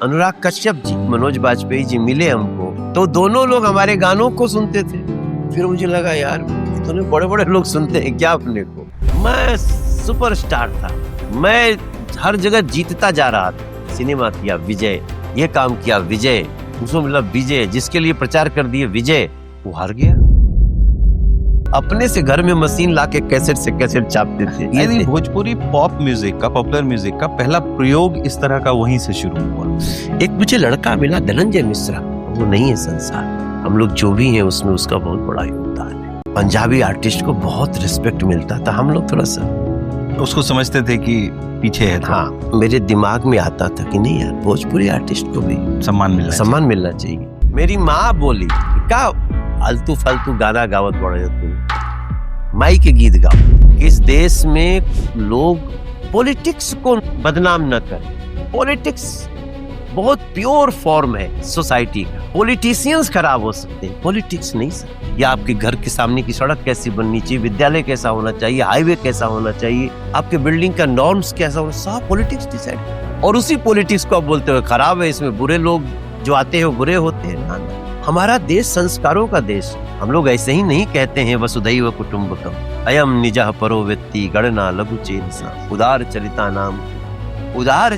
अनुराग कश्यप जी, मनोज बाजपेयी जी मिले हमको, तो दोनों लोग हमारे गानों को सुनते थे। फिर मुझे लगा यार इतने बड़े बड़े लोग सुनते हैं क्या अपने को। मैं सुपरस्टार था, मैं हर जगह जीतता जा रहा था। सिनेमा किया विजय, ये काम किया विजय, उसको मिला विजय, जिसके लिए प्रचार कर दिए विजय, वो हार गया। अपने से घर में मशीन लाके कैसेट से कैसेट छापते थे। ये भोजपुरी पॉप म्यूजिक का, पॉपुलर म्यूजिक का पहला प्रयोग इस तरह का वहीं से शुरू हुआ। एक मुझे लड़का मिला धनंजय मिश्रा, वो नहीं है संसार, हम लोग जो भी हैं उसमें उसका बहुत बड़ा योगदान है। पंजाबी आर्टिस्ट को बहुत रिस्पेक्ट मिलता था, हम लोग थोड़ा सा उसको समझते थे कि पीछे है। हाँ, मेरे दिमाग में आता था कि नहीं यार भोजपुरी आर्टिस्ट को भी सम्मान मिलना चाहिए। मेरी माँ बोली क्या आलतू फालतू गाना गावत पड़े तुम, माई के गीत गाओ। इस देश में लोग पॉलिटिक्स को बदनाम न करें। पॉलिटिक्स बहुत प्योर फॉर्म है सोसाइटी का। पॉलिटिशियंस खराब हो सकते हैं, पॉलिटिक्स नहीं सर। या आपके घर के सामने की सड़क कैसी बननी चाहिए, विद्यालय कैसा होना चाहिए, हाईवे कैसा होना चाहिए, आपके बिल्डिंग का नॉर्म्स कैसा होना, सब पॉलिटिक्स डिसाइड। और उसी पॉलिटिक्स को आप बोलते हो खराब है, इसमें बुरे लोग जो आते हैं वो बुरे होते हैं। ना, हमारा देश संस्कारों का देश। हम लोग ऐसे ही नहीं कहते हैं वसुधैव कुटुंबकम अयम निजः परो व्यक्ति गणना लघु चेतसा उदार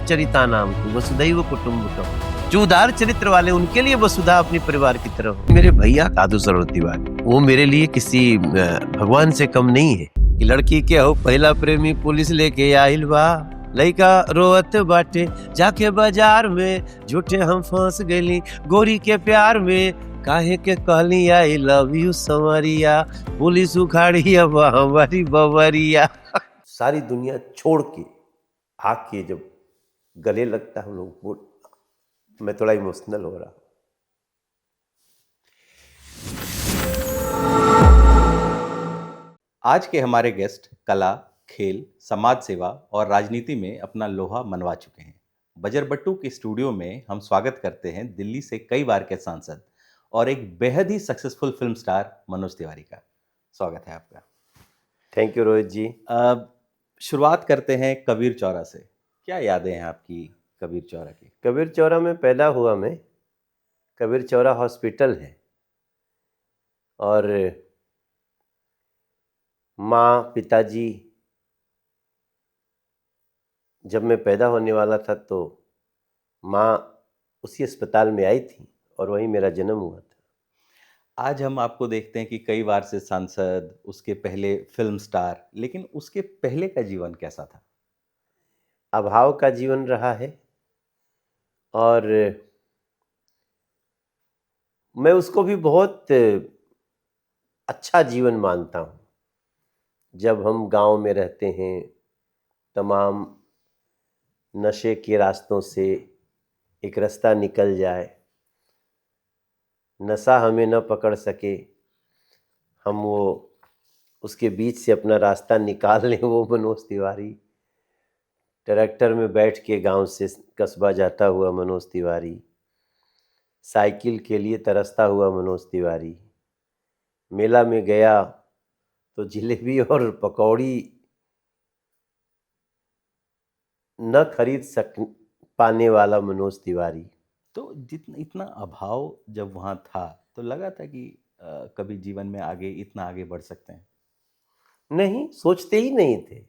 चरिता नाम वसुधैव कुटुंबकम। जो उदार चरित्र वाले उनके लिए वसुधा अपनी परिवार की तरह। मेरे भैया साधु सरोवर तिवारी, वो मेरे लिए किसी भगवान से कम नहीं है। कि लड़की के हो पहला प्रेमी पुलिस लेके आइल बा, लइका रोवत बाटे जाके बाजार में, झूठे हम फंस गईली गोरी के प्यार में, काहे के कहली I love you Sanwariya, police उखाड़ी अब हमारी बवरिया। सारी दुनिया छोड़ के आके जब गले लगता है हम लोग वो, मैं थोड़ा इमोशनल हो रहा। आज के हमारे गेस्ट कला, खेल, समाज सेवा और राजनीति में अपना लोहा मनवा चुके हैं। बजरबट्टू के स्टूडियो में हम स्वागत करते हैं दिल्ली से कई बार के सांसद और एक बेहद ही successful film star Manoj Tiwari का। स्वागत है आपका। Thank you Rohit ji. शुरुआत करते हैं कबीर चौरा से। क्या यादें हैं आपकी कबीर चौरा की? कबीर चौरा में पैदा हुआ मैं। कबीर चौरा हॉस्पिटल है और माँ पिताजी, जब मैं पैदा होने वाला था तो माँ उसी अस्पताल में आई थी और वहीं मेरा जन्म हुआ था। आज हम आपको देखते हैं कि कई बार से सांसद, उसके पहले फिल्म स्टार, लेकिन उसके पहले का जीवन कैसा था? अभाव का जीवन रहा है और मैं उसको भी बहुत अच्छा जीवन मानता हूँ। जब हम गांव में रहते हैं, तमाम नशे के रास्तों से एक रास्ता निकल जाए, नशा हमें न पकड़ सके, हम वो उसके बीच से अपना रास्ता निकाल लें, वो मनोज तिवारी। ट्रैक्टर में बैठ के गांव से कस्बा जाता हुआ मनोज तिवारी, साइकिल के लिए तरसता हुआ मनोज तिवारी, मेला में गया तो जलेबी और पकौड़ी न खरीद पाने वाला मनोज तिवारी। तो जितना इतना अभाव जब वहाँ था तो लगा था कि कभी जीवन में इतना आगे बढ़ सकते हैं? नहीं, सोचते ही नहीं थे।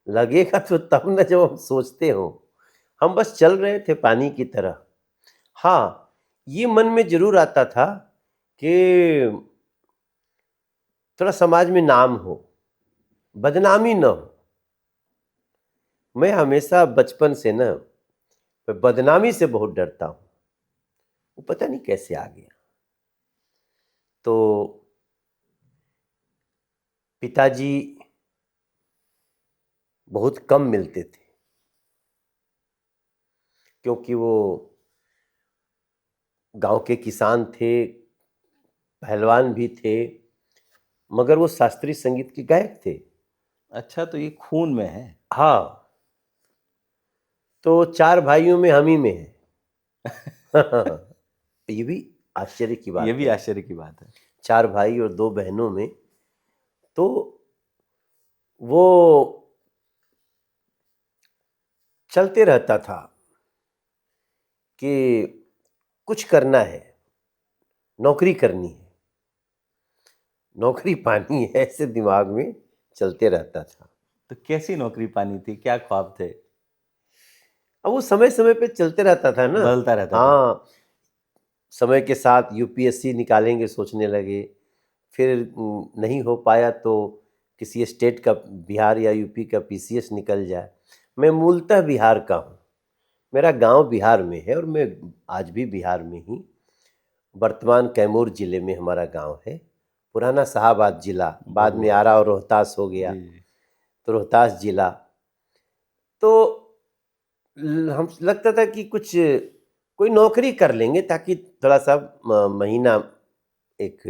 लगेगा तो तब न जब हम सोचते हो। हम बस चल रहे थे पानी की तरह। हाँ, ये मन में जरूर आता था कि थोड़ा समाज में नाम हो, बदनामी न हो। मैं हमेशा बचपन से ना बदनामी से बहुत डरता हूँ, वो पता नहीं कैसे आ गया। तो पिताजी बहुत कम मिलते थे क्योंकि वो गांव के किसान थे, पहलवान भी थे, मगर वो शास्त्रीय संगीत के गायक थे। अच्छा, तो ये खून में है? हाँ, तो 4 भाइयों में हम ही में है। ये भी आश्चर्य की बात है। ये भी आश्चर्य की बात है। 4 भाई और 2 बहनों में तो वो चलते रहता था कि कुछ करना है, नौकरी करनी है, नौकरी पानी है, ऐसे दिमाग में चलते रहता था। तो कैसी नौकरी पानी थी, क्या ख्वाब थे? अब वो समय समय पे चलते रहता था ना। बदलता रहता था। हाँ, समय के साथ यूपीएससी निकालेंगे सोचने लगे, फिर नहीं हो पाया तो किसी स्टेट का, बिहार या यूपी का पीसीएस निकल जाए। मैं मूलतः बिहार का हूँ, मेरा गांव बिहार में है और मैं आज भी बिहार में ही, वर्तमान कैमूर जिले में हमारा गांव है। पुराना शाहाबाद जिला, बाद में आरा और रोहतास हो गया, जी। तो रोहतास जिला। तो हम लगता था कि कुछ कोई नौकरी कर लेंगे ताकि थोड़ा सा महीना एक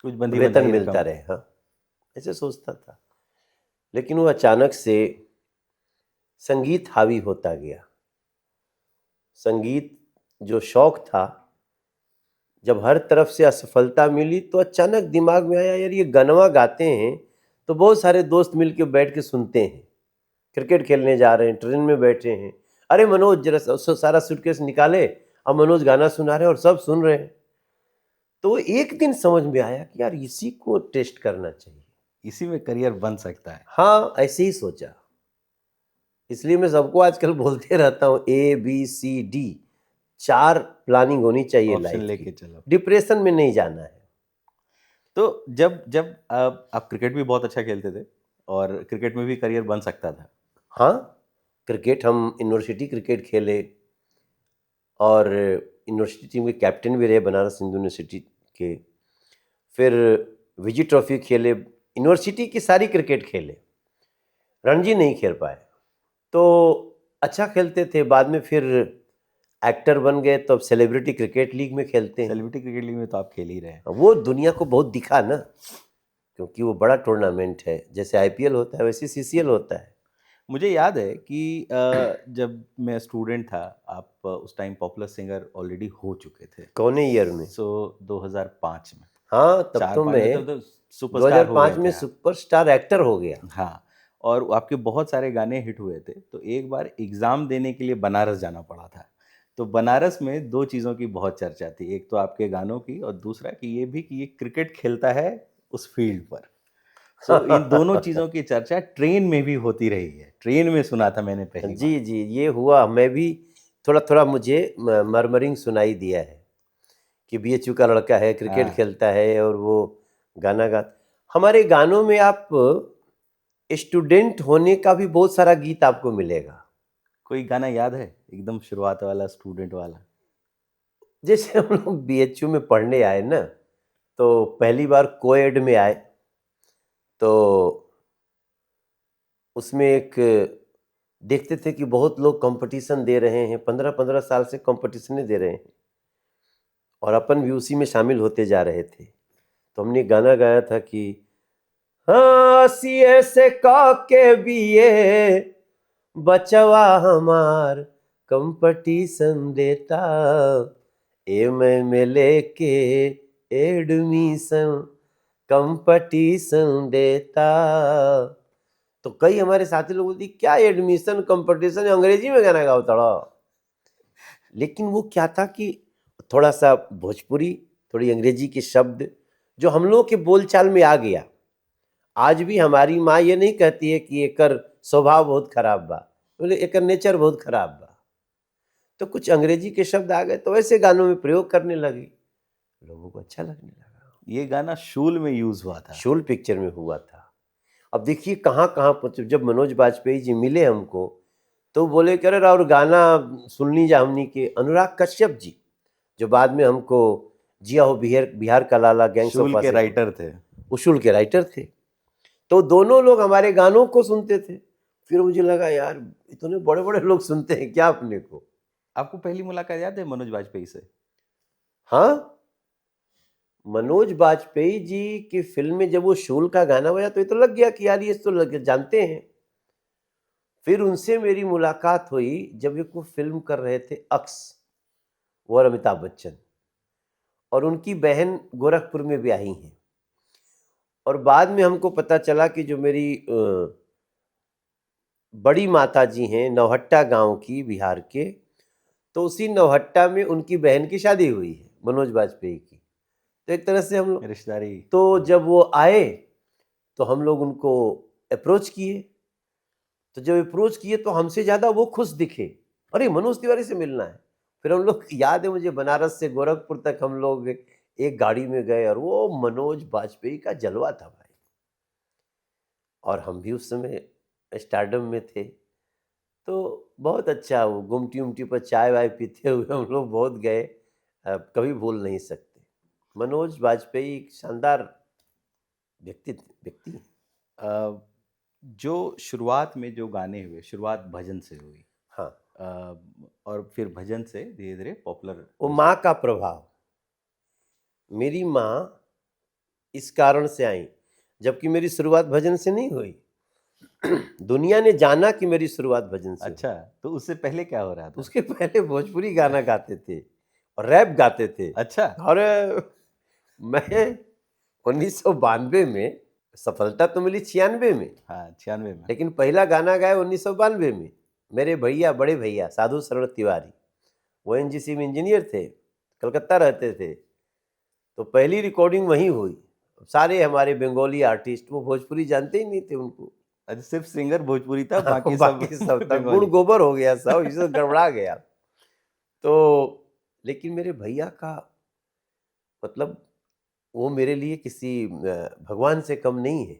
कुछ बंधी वेतन बनाई मिलता रकम। रहे। हाँ, ऐसे सोचता था। लेकिन वो अचानक से संगीत हावी होता गया। संगीत जो शौक था, जब हर तरफ से असफलता मिली तो अचानक दिमाग में आया, यार ये गनवा गाते हैं तो बहुत सारे दोस्त मिलके बैठ के सुनते हैं। क्रिकेट खेलने जा रहे हैं, ट्रेन में बैठे हैं, अरे मनोज जरा सारा सूटकेस निकाले, अब मनोज गाना सुना रहे हैं और सब सुन रहे हैं। तो एक दिन समझ में आया कि यार इसी को टेस्ट करना चाहिए, इसी में करियर बन सकता है। हाँ ऐसे ही सोचा। इसलिए मैं सबको आजकल बोलते रहता हूँ, ABCD 4 प्लानिंग होनी चाहिए ऑप्शन लाइफ लेके की। चलो। डिप्रेशन में नहीं जाना है। तो जब जब आप क्रिकेट भी बहुत अच्छा खेलते थे और क्रिकेट में भी करियर बन सकता था। हाँ, क्रिकेट हम यूनिवर्सिटी क्रिकेट खेले और यूनिवर्सिटी टीम के कैप्टन भी रहे बनारस हिंदू यूनिवर्सिटी के। फिर विजय ट्रॉफी खेले, यूनिवर्सिटी की सारी क्रिकेट खेले, रणजी नहीं खेल पाए। तो अच्छा खेलते थे, बाद में फिर एक्टर बन गए तो अब सेलिब्रिटी क्रिकेट लीग में खेलते हैं। सेलिब्रिटी क्रिकेट लीग में तो आप खेल ही रहे हैं। वो दुनिया को बहुत दिखा ना, क्योंकि वो बड़ा टूर्नामेंट है, जैसे आईपीएल होता है वैसे सीसीएल होता है। मुझे याद है कि जब मैं स्टूडेंट था, आप उस टाइम पॉपुलर सिंगर ऑलरेडी हो चुके थे। कौने ईयर में? 2005 में। हाँ, तब तो 4-5 में मैं तब तो सुपरस्टार हो 2005 गए में थे आप। सुपरस्टार एक्टर हो गया। हाँ, और आपके बहुत सारे गाने हिट हुए थे। तो एक बार एग्ज़ाम देने के लिए बनारस जाना पड़ा था। तो बनारस में 2 चीज़ों की बहुत चर्चा थी। एक तो आपके गानों की और दूसरा कि ये भी कि ये क्रिकेट खेलता है उस फील्ड पर। सो इन दोनों चीज़ों की चर्चा ट्रेन में भी होती रही है। ट्रेन में सुना था मैंने पहली बार। जी जी, ये हुआ। मैं भी थोड़ा थोड़ा, मुझे मरमरिंग सुनाई दिया है कि बीएचयू का लड़का है, क्रिकेट हाँ, खेलता है और वो गाना गा। हमारे गानों में आप स्टूडेंट होने का भी बहुत सारा गीत आपको मिलेगा। कोई गाना याद है? एकदम शुरुआत वाला, स्टूडेंट वाला? जैसे हम लोग बीएचयू में पढ़ने आए ना, तो पहली बार कोएड में आए, तो उसमें एक देखते थे कि बहुत लोग कंपटीशन दे रहे हैं, 15-15 साल से कंपटीशन दे रहे हैं और अपन भी उसी में शामिल होते जा रहे थे। तो हमने गाना गाया था कि हाँ सीए से का के बीए बचवा हमार कंपटीशन देता, मैं लेके एडमिशन कंपटीशन देता। तो कई हमारे साथी लोग बोलते क्या एडमिशन कंपटीशन, अंग्रेजी में गाना गाओ तड़ा। लेकिन वो क्या था कि थोड़ा सा भोजपुरी, थोड़ी अंग्रेजी के शब्द जो हम लोगों के बोलचाल में आ गया। आज भी हमारी माँ ये नहीं कहती है कि एकर स्वभाव बहुत खराब बा, बोले एकर नेचर बहुत खराब बा। तो कुछ अंग्रेजी के शब्द आ गए तो ऐसे गानों में प्रयोग करने लगे, लोगों को अच्छा लगने लगा। ये गाना शूल में यूज़ हुआ था। शूल पिक्चर में हुआ था। अब देखिए कहाँ कहाँ पहुंचे। जब मनोज बाजपेयी जी मिले हमको तो बोले कह रहे और गाना सुन लीजिए हमनी के। अनुराग कश्यप जी जो बाद में हमको जिया हो बिहार, बिहार का लाला, गैंग्स ऑफ शूल के वासेपुर, राइटर थे। उसूल के राइटर थे। तो दोनों लोग हमारे गानों को सुनते थे। फिर मुझे लगा यार इतने बड़े बड़े लोग सुनते हैं क्या अपने को। आपको पहली मुलाकात याद है मनोज वाजपेयी से? हाँ, मनोज बाजपेयी जी की फिल्म में जब वो शूल का गाना बजा तो ये तो लग गया कि यार ये तो जानते हैं। फिर उनसे मेरी मुलाकात हुई जब एक वो फिल्म कर रहे थे अक्स, वो और अमिताभ बच्चन, और उनकी बहन गोरखपुर में ब्याही हैं। और बाद में हमको पता चला कि जो मेरी बड़ी माता जी हैं नौहट्टा गांव की, बिहार के, तो उसी नौहट्टा में उनकी बहन की शादी हुई है, मनोज बाजपेयी की। तो एक तरह से हम लोग रिश्तेदारी। तो जब वो आए तो हम लोग उनको अप्रोच किए। तो जब अप्रोच किए तो हमसे ज्यादा वो खुश दिखे, अरे मनोज तिवारी से मिलना है। फिर हम लोग, याद है मुझे, बनारस से गोरखपुर तक हम लोग एक गाड़ी में गए और वो मनोज बाजपेयी का जलवा था भाई। और हम भी उस समय स्टारडम में थे, तो बहुत अच्छा, वो गुमटी उमटी पर चाय वाय पीते हुए हम लोग बहुत गए। कभी भूल नहीं सकते। मनोज बाजपेयी एक शानदार व्यक्ति हैं। अ, जो शुरुआत में जो गाने हुए, शुरुआत भजन से हुई। हाँ, और फिर भजन से धीरे धीरे पॉपुलर। वो माँ का प्रभाव। मेरी माँ इस कारण से आई, जबकि मेरी शुरुआत भजन से नहीं हुई। दुनिया ने जाना कि मेरी शुरुआत भजन से हुई। अच्छा, तो उससे पहले क्या हो रहा था? उसके पहले भोजपुरी गाना गाते थे और रैप गाते थे। अच्छा। और मैं 1992 में, सफलता तो मिली 96 में, हाँ, 96 में। लेकिन पहला गाना गाया 1992 में। मेरे भैया, बड़े भैया साधु शरण तिवारी, वो एनजीसी में इंजीनियर थे, कलकत्ता रहते थे, तो पहली रिकॉर्डिंग वहीं हुई। सारे हमारे बंगाली आर्टिस्ट, वो भोजपुरी जानते ही नहीं थे उनको। अच्छा, सिर्फ सिंगर भोजपुरी था, बाकी बाकी सब था, गुड़ बंगाली। गोबर हो गया, सब इसे गड़बड़ा गया। तो लेकिन मेरे भैया का मतलब, वो मेरे लिए किसी भगवान से कम नहीं है,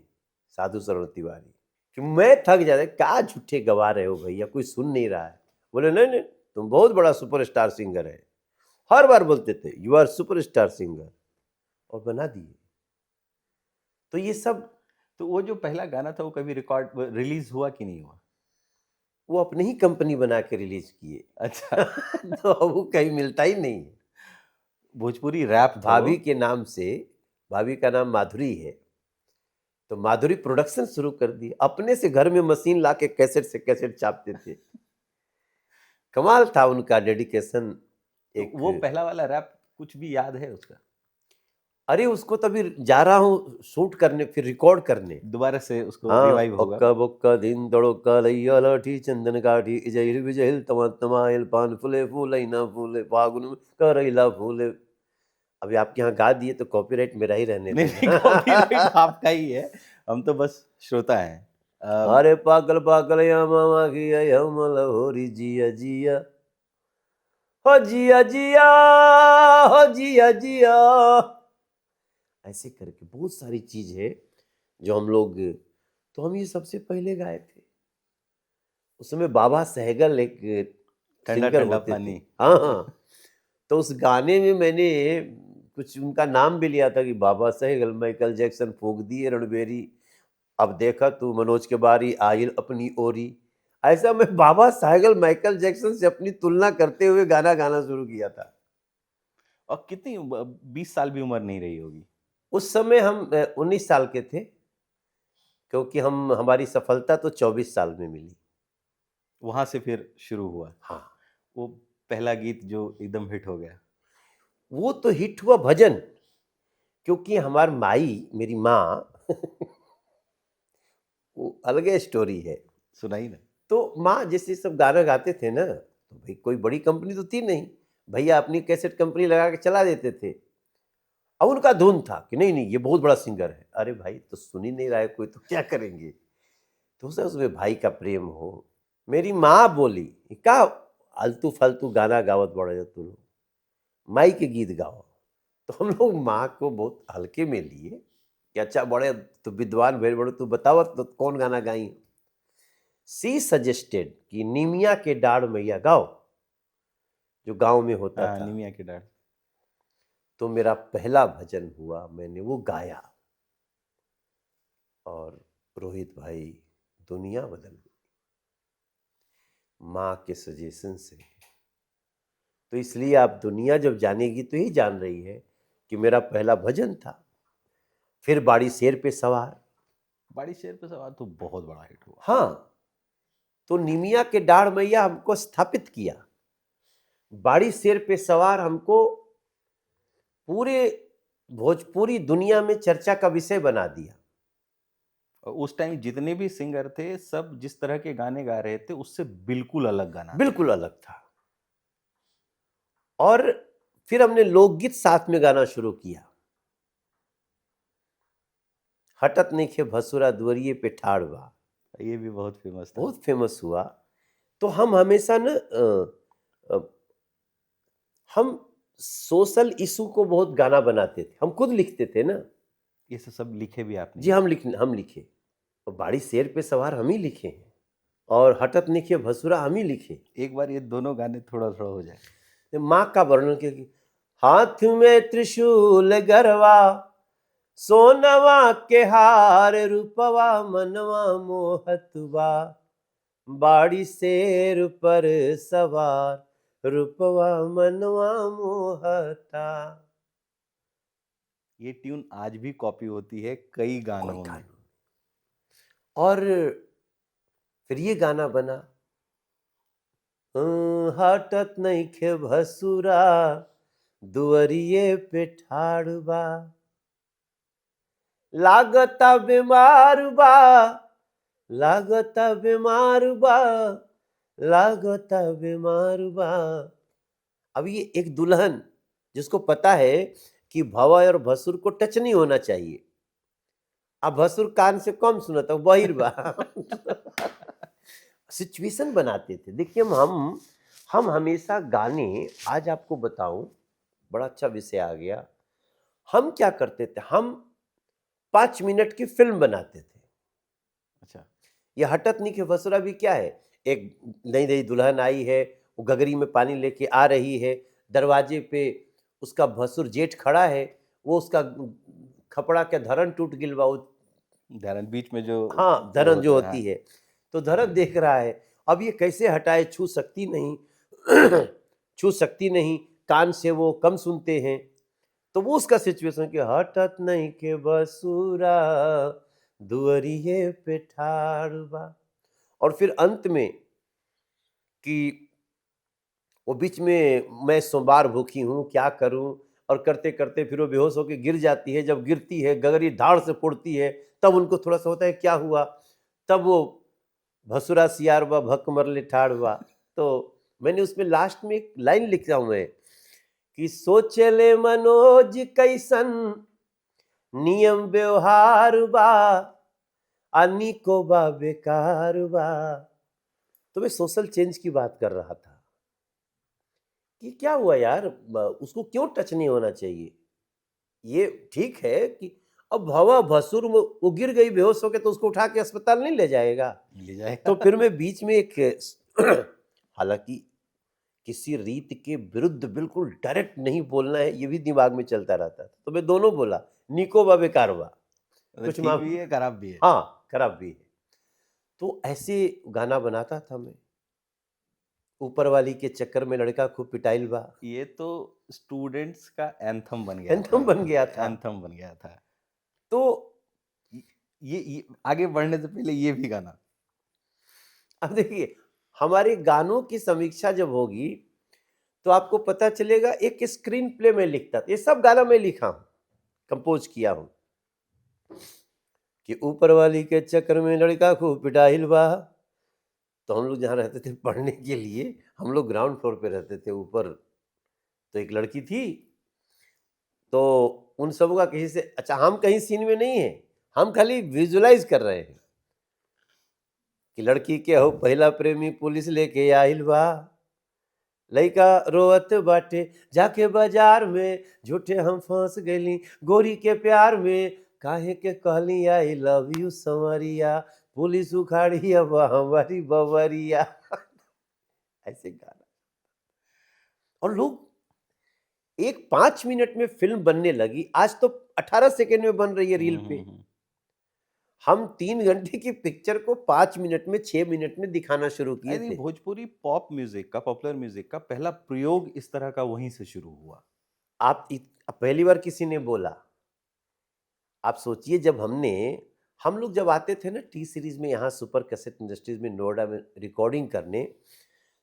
साधु शरण तिवारी। कि मैं थक जाता, क्या झूठे गवा रहे हो भैया, कोई सुन नहीं रहा है। बोले नहीं नहीं, तुम बहुत बड़ा सुपरस्टार सिंगर है। हर बार बोलते थे यू आर सुपरस्टार सिंगर, और बना दिए। तो ये सब, तो वो जो पहला गाना था वो कभी रिकॉर्ड रिलीज हुआ कि नहीं हुआ? वो अपनी ही कंपनी बना के रिलीज किए। अच्छा। तो अब वो कहीं मिलता ही नहीं है। भोजपुरी रैप था भाभी वो? के नाम से, भाभी का नाम माधुरी है, तो माधुरी प्रोडक्शन शुरू कर दी। अपने से घर में मशीन ला के कैसेट से कैसेट छापते थे। कमाल था उनका डेडिकेशन। तो एक, वो पहला वाला रैप कुछ भी याद है उसका? अरे उसको तभी जा रहा हूँ शूट करने, फिर रिकॉर्ड करने। दोबारा से उसको हाँ, रिवाइव होगा। ఒక్క బొక్క దిందొడొక్క లయ్యలఠి చందన కాఠి ఇజైల్ విజైల్ तमाइल पान फूले फूलैना फूले फागुन में करैला फूले। अभी आपके यहाँ गा दिए तो कॉपीराइट मेरा ही रहने नहीं देना। नहीं, कॉपीराइट आपका ही है, हम तो बस श्रोता हैं। अरे पागल पागल या मामा की हमल होरी जिया जिया, हो जिया जिया, हो जिया जिया। ऐसे करके बहुत सारी चीज है जो हम लोग, तो हम ये सबसे पहले गाए थे। उस समय बाबा सहगल एक ठंडा सिंगर ठंडा होते थे। पानी। हाँ हाँ, तो उस गाने में मैंने कुछ उनका नाम भी लिया था कि बाबा सहगल माइकल जैक्सन फूंक दिए रणबेरी, अब देखा तू मनोज के बारी आयल अपनी ओरी। ऐसा मैं बाबा सहगल माइकल जैक्सन से अपनी तुलना करते हुए गाना गाना शुरू किया था। और कितनी 20 साल भी उम्र नहीं रही होगी उस समय हम 19 साल के थे, क्योंकि हमारी सफलता तो 24 साल में मिली। वहां से फिर शुरू हुआ। हाँ, वो पहला गीत जो एकदम हिट हो गया। वो तो हिट हुआ भजन, क्योंकि हमारी माई, मेरी माँ वो अलग स्टोरी है। सुनाई ना। तो माँ जैसे सब गाना गाते थे ना, तो भाई कोई बड़ी कंपनी तो थी नहीं, भैया अपनी कैसेट कंपनी लगा के चला देते थे। अब उनका धुन था कि नहीं नहीं ये बहुत बड़ा सिंगर है। अरे भाई, तो सुन ही नहीं रहा है कोई, तो क्या करेंगे। तो उसमें भाई का प्रेम हो। मेरी माँ बोली का आलतू फालतू गाना गावत बड़ा जा तू लोग, माई के गीत गाओ। तो हम लोग माँ को बहुत हल्के में लिए कि अच्छा बड़े तो विद्वान भेड़ बड़े, तू बताओ तो कौन गाना गाई। सी सजेस्टेड कि निमिया के डाढ़ मैया गाओ, जो गांव में होता हाँ, था। निमिया की डाल। तो मेरा पहला भजन हुआ, मैंने वो गाया, और रोहित भाई दुनिया बदल गई माँ के सजेशन से। तो इसलिए आप दुनिया जब जानेगी तो ही जान रही है कि मेरा पहला भजन था। फिर बाड़ी शेर पे सवार। बाड़ी शेर पे सवार तो बहुत बड़ा हिट हुआ। हाँ, तो निमिया के डाढ़ मैया हमको स्थापित किया, बाड़ी शेर पे सवार हमको पूरे भोजपुरी दुनिया में चर्चा का विषय बना दिया। और उस टाइम जितने भी सिंगर थे सब जिस तरह के गाने गा रहे थे उससे बिल्कुल अलग गाना था। बिल्कुल अलग था। और फिर हमने लोकगीत साथ में गाना शुरू किया। हटत नइखे भसुरा दुअरिए पे ठाड़ बा, ये भी बहुत फेमस था। बहुत फेमस हुआ। तो हम हमेशा न हम सोशल इशू को बहुत गाना बनाते थे, हम खुद लिखते थे ना। ये सब लिखे भी आपने? जी, हम लिखे। और बाड़ी शेर पे सवार हम ही लिखे हैं, और हटत नइखे भसुरा हम ही लिखे। एक बार ये दोनों गाने थोड़ा थोड़ा हो जाए। तो माँ का वर्णन किया कि हाथ में त्रिशूल गरवा, सोनवा के हार, रूपवा मनवा मोहतवा, बाड़ी शेर पर सवार, रूपवा मनवा मोहता। ये ट्यून आज भी कॉपी होती है कई गानों में। और फिर ये गाना बना, हटत नइखे भसुरा दुअरिए पे ठाड़ बा, लागता बीमार बा, लागता बीमार बा, लागता बीमार बा। अब ये एक दुल्हन जिसको पता है कि भवा और भसुर को टच नहीं होना चाहिए, अब भसुर कान से कम सुनता बहिर बा। सिचुएशन बनाते थे। देखिए हम हमेशा गाने, आज आपको बताऊं, बड़ा अच्छा विषय आ गया। हम क्या करते थे, हम 5 मिनट की फिल्म बनाते थे। अच्छा। ये हटत नइखे भसुरा भी क्या है, एक नई नई दुल्हन आई है, वो गगरी में पानी लेके आ रही है, दरवाजे पे उसका भसुर जेठ खड़ा है, वो उसका खपड़ा के धरन टूट गिल बा, धरन बीच में जो, हाँ धरन जो होती हाँ। है, तो धरन देख रहा है। अब ये कैसे हटाए, छू सकती नहीं, छू सकती नहीं, कान से वो कम सुनते हैं। तो वो उसका सिचुएशन कि हटत नहीं के बसूरा दुअरिए पे ठाड़ बा। और फिर अंत में कि वो बीच में मैं सोमवार भूखी हूँ क्या करूँ, और करते करते फिर वो बेहोश होकर गिर जाती है। जब गिरती है गगरी धाड़ से फोड़ती है, तब उनको थोड़ा सा होता है क्या हुआ, तब वो भसुरा सियार बा भक मरले ठाड़ बा। तो मैंने उसमें लास्ट में एक लाइन लिखा हूँ मैं कि सोचले मनोज कैसन नियम व्यवहार बा, अनी को बा बेकार बा। तो मैं सोशल चेंज की बात कर रहा था कि क्या हुआ यार, उसको क्यों टच नहीं होना चाहिए। ये ठीक है कि अब भवा भसुर वो गिर गई बेहोश होके, तो उसको उठा के अस्पताल नहीं ले जाएगा, ले जाएगा। तो फिर मैं बीच में एक हालांकि किसी रीत के विरुद्ध बिल्कुल डायरेक्ट नहीं बोलना है, ये भी दिमाग में चलता रहता था, तो मैं दोनों बोला, निको बा बेकार बा, कुछ ठीक भी है खराब भी है। हाँ खराब भी है। तो ऐसे गाना बनाता था मैं। ऊपर वाली के चक्कर में लड़का खूब पिटाइल बा, ये तो स्टूडेंट्स का एंथम बन गया एंथम बन गया था। एंथम बन गया था। तो ये आगे बढ़ने से पहले ये भी गाना, अब देखिए, हमारे गानों की समीक्षा जब होगी तो आपको पता चलेगा। एक स्क्रीन प्ले में लिखता था, ये सब गाना मैं लिखा हूं, कंपोज किया हूं कि ऊपर वाली के चक्कर में लड़का खूब पिटाइल बा। तो हम लोग जहाँ रहते थे पढ़ने के लिए, हम लोग ग्राउंड फ्लोर पे रहते थे, ऊपर तो एक लड़की थी। तो उन सबों का कहीं से, अच्छा हम कहीं सीन में नहीं है, हम खाली विजुलाइज कर रहे हैं कि लड़की के हो पहला प्रेमी पुलिस लेके आइल बा, लइका रोवत बाटे जाके बाजार में, झूठे हम फंस गईली गोरी के प्यार में, काहे के कहली I love you Sanwariya, police उखाड़ी अब हमारी बवरिया। ऐसे गाना। और लोग एक 5 मिनट में फिल्म बनने लगी, आज तो 18 सेकेंड में बन रही है रील पे। हम 3 घंटे की पिक्चर को 5 मिनट में, 6 मिनट में दिखाना शुरू किए थे। भोजपुरी पॉप म्यूजिक का, पॉपुलर म्यूजिक का पहला प्रयोग इस तरह का वहीं से शुरू हुआ। पहली बार किसी ने बोला, आप सोचिए, जब हम लोग जब आते थे ना टी सीरीज में, यहाँ सुपर कैसेट इंडस्ट्रीज में नोएडा में रिकॉर्डिंग करने,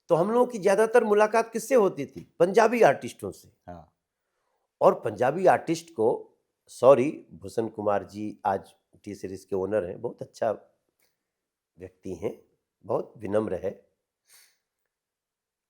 तो हम लोगों की ज्यादातर मुलाकात किससे होती थी, पंजाबी आर्टिस्टों से। हाँ। और पंजाबी आर्टिस्ट को, सॉरी, भूषण कुमार जी आज टी सीरीज के ओनर हैं, बहुत अच्छा व्यक्ति हैं, बहुत विनम्र है।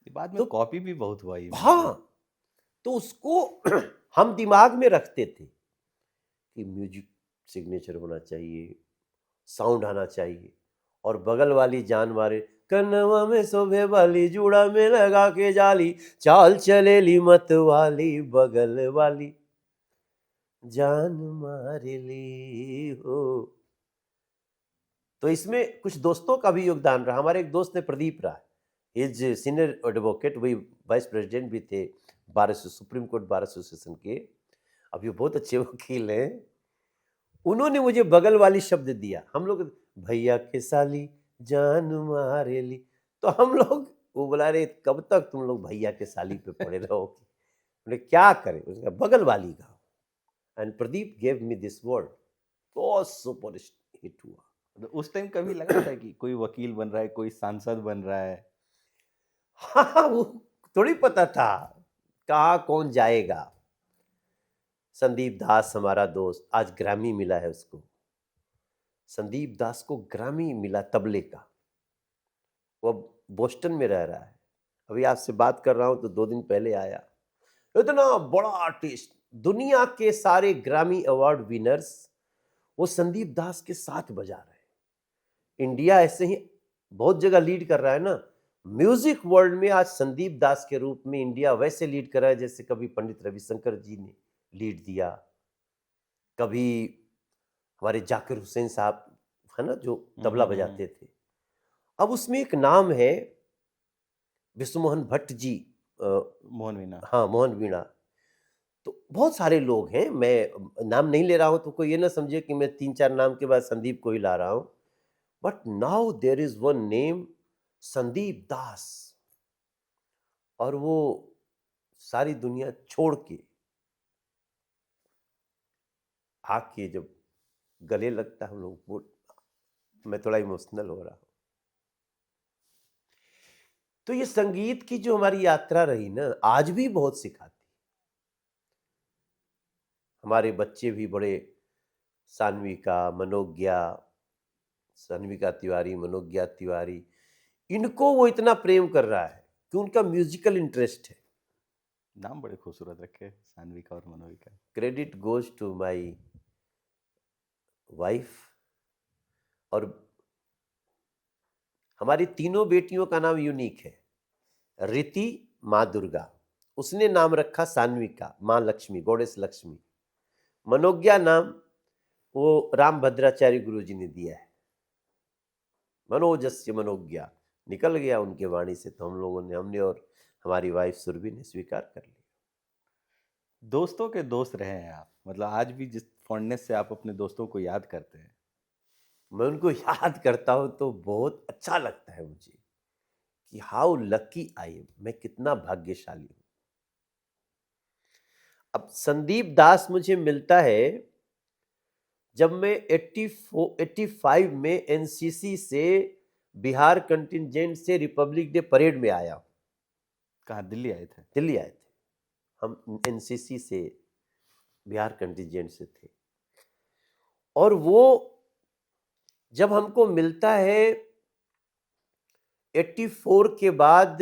ये बाद में तो कॉपी भी बहुत हुआ ये। हाँ, तो उसको हम दिमाग में रखते थे कि म्यूजिक सिग्नेचर होना चाहिए, साउंड आना चाहिए, और बगल वाली जान मारे, कनवा में शोभे वाली, जूड़ा में लगा के जाली, चाल चलेली मत वाली, बगल वाली जान मारे ली हो। तो इसमें कुछ दोस्तों का भी योगदान रहा। हमारे एक दोस्त है प्रदीप राय, इज सीनियर एडवोकेट, वही वाइस प्रेसिडेंट भी थे सुप्रीम कोर्ट बार एसोसिएशन के, अब ये बहुत अच्छे वकील हैं। उन्होंने मुझे बगल वाली शब्द दिया, हम लोग भैया के साली जान मारे ली, तो हम लोग, वो बोला रहे कब तक तुम लोग भैया के साली पे पड़े रहोगे, बोले क्या करें, उसने कहा बगल वाली गाओ, and Pradeep gave me this word, बहुत सुपर हिट हुआ। तो उस टाइम कभी लगा था कि कोई वकील बन रहा है, कोई सांसद बन रहा है? हाँ, वो थोड़ी पता था कहाँ कौन जाएगा। संदीप दास हमारा दोस्त, आज ग्रैमी मिला है उसको। संदीप दास को ग्रैमी मिला तबले का, वो अब बोस्टन में रह रहा है। अभी आपसे बात कर रहा हूं तो 2 दिन पहले आया। इतना बड़ा आर्टिस्ट, दुनिया के सारे ग्रैमी अवार्ड विनर्स वो संदीप दास के साथ बजा रहे हैं। इंडिया ऐसे ही बहुत जगह लीड कर रहा है ना, म्यूजिक वर्ल्ड में आज संदीप दास के रूप में इंडिया वैसे लीड कर रहा है जैसे कभी पंडित रविशंकर जी ने लीड दिया, कभी हमारे जाकिर हुसैन साहब है ना जो तबला बजाते थे। अब उसमें एक नाम है विश्वमोहन भट्ट जी, मोहन मीना। हाँ मोहन वीणा। तो बहुत सारे लोग हैं, मैं नाम नहीं ले रहा हूं तो कोई ये ना समझे कि मैं 3-4 नाम के बाद संदीप को ही ला रहा हूं, but now there is one name, Sandeep Das, और वो सारी दुनिया छोड़ के आके जब गले लगता है हम लोग, वो मैं थोड़ा इमोशनल हो रहा हूँ। तो ये संगीत की जो हमारी यात्रा रही ना, आज भी बहुत सिखाती। हमारे बच्चे भी बड़े सान्विका, मनोज्ञा, सान्विका तिवारी, मनोज्ञा तिवारी, इनको वो इतना प्रेम कर रहा है कि उनका म्यूजिकल इंटरेस्ट है। नाम बड़े खूबसूरत रखे, सान्विका और Manovika. Credit goes to my wife. और हमारी तीनों बेटियों का नाम यूनिक है। रीति माँ दुर्गा, उसने नाम रखा सान्विका, माँ लक्ष्मी, गॉडेस लक्ष्मी। मनोज्ञा नाम वो राम भद्राचार्य गुरु जी ने दिया है। मनोजस्य मनोज्ञा निकल गया उनके वाणी से, तो हम लोगों ने, हमने और हमारी वाइफ सुरभि ने स्वीकार कर लिया। दोस्तों के दोस्त रहे हैं आप, मतलब आज भी जिस फॉन्डनेस से आप अपने दोस्तों को याद करते हैं। मैं उनको याद करता हूँ तो बहुत अच्छा लगता है मुझे कि हाउ लकी आई एम, मैं कितना भाग्यशाली हूँ। अब संदीप दास मुझे मिलता है जब मैं 85 में एनसीसी से बिहार कंटिजेंट से रिपब्लिक डे परेड में आया हूँ। कहाँ, दिल्ली आए थे? दिल्ली आए थे हम, एनसीसी से बिहार कंटिजेंट से थे। और वो जब हमको मिलता है 84 के बाद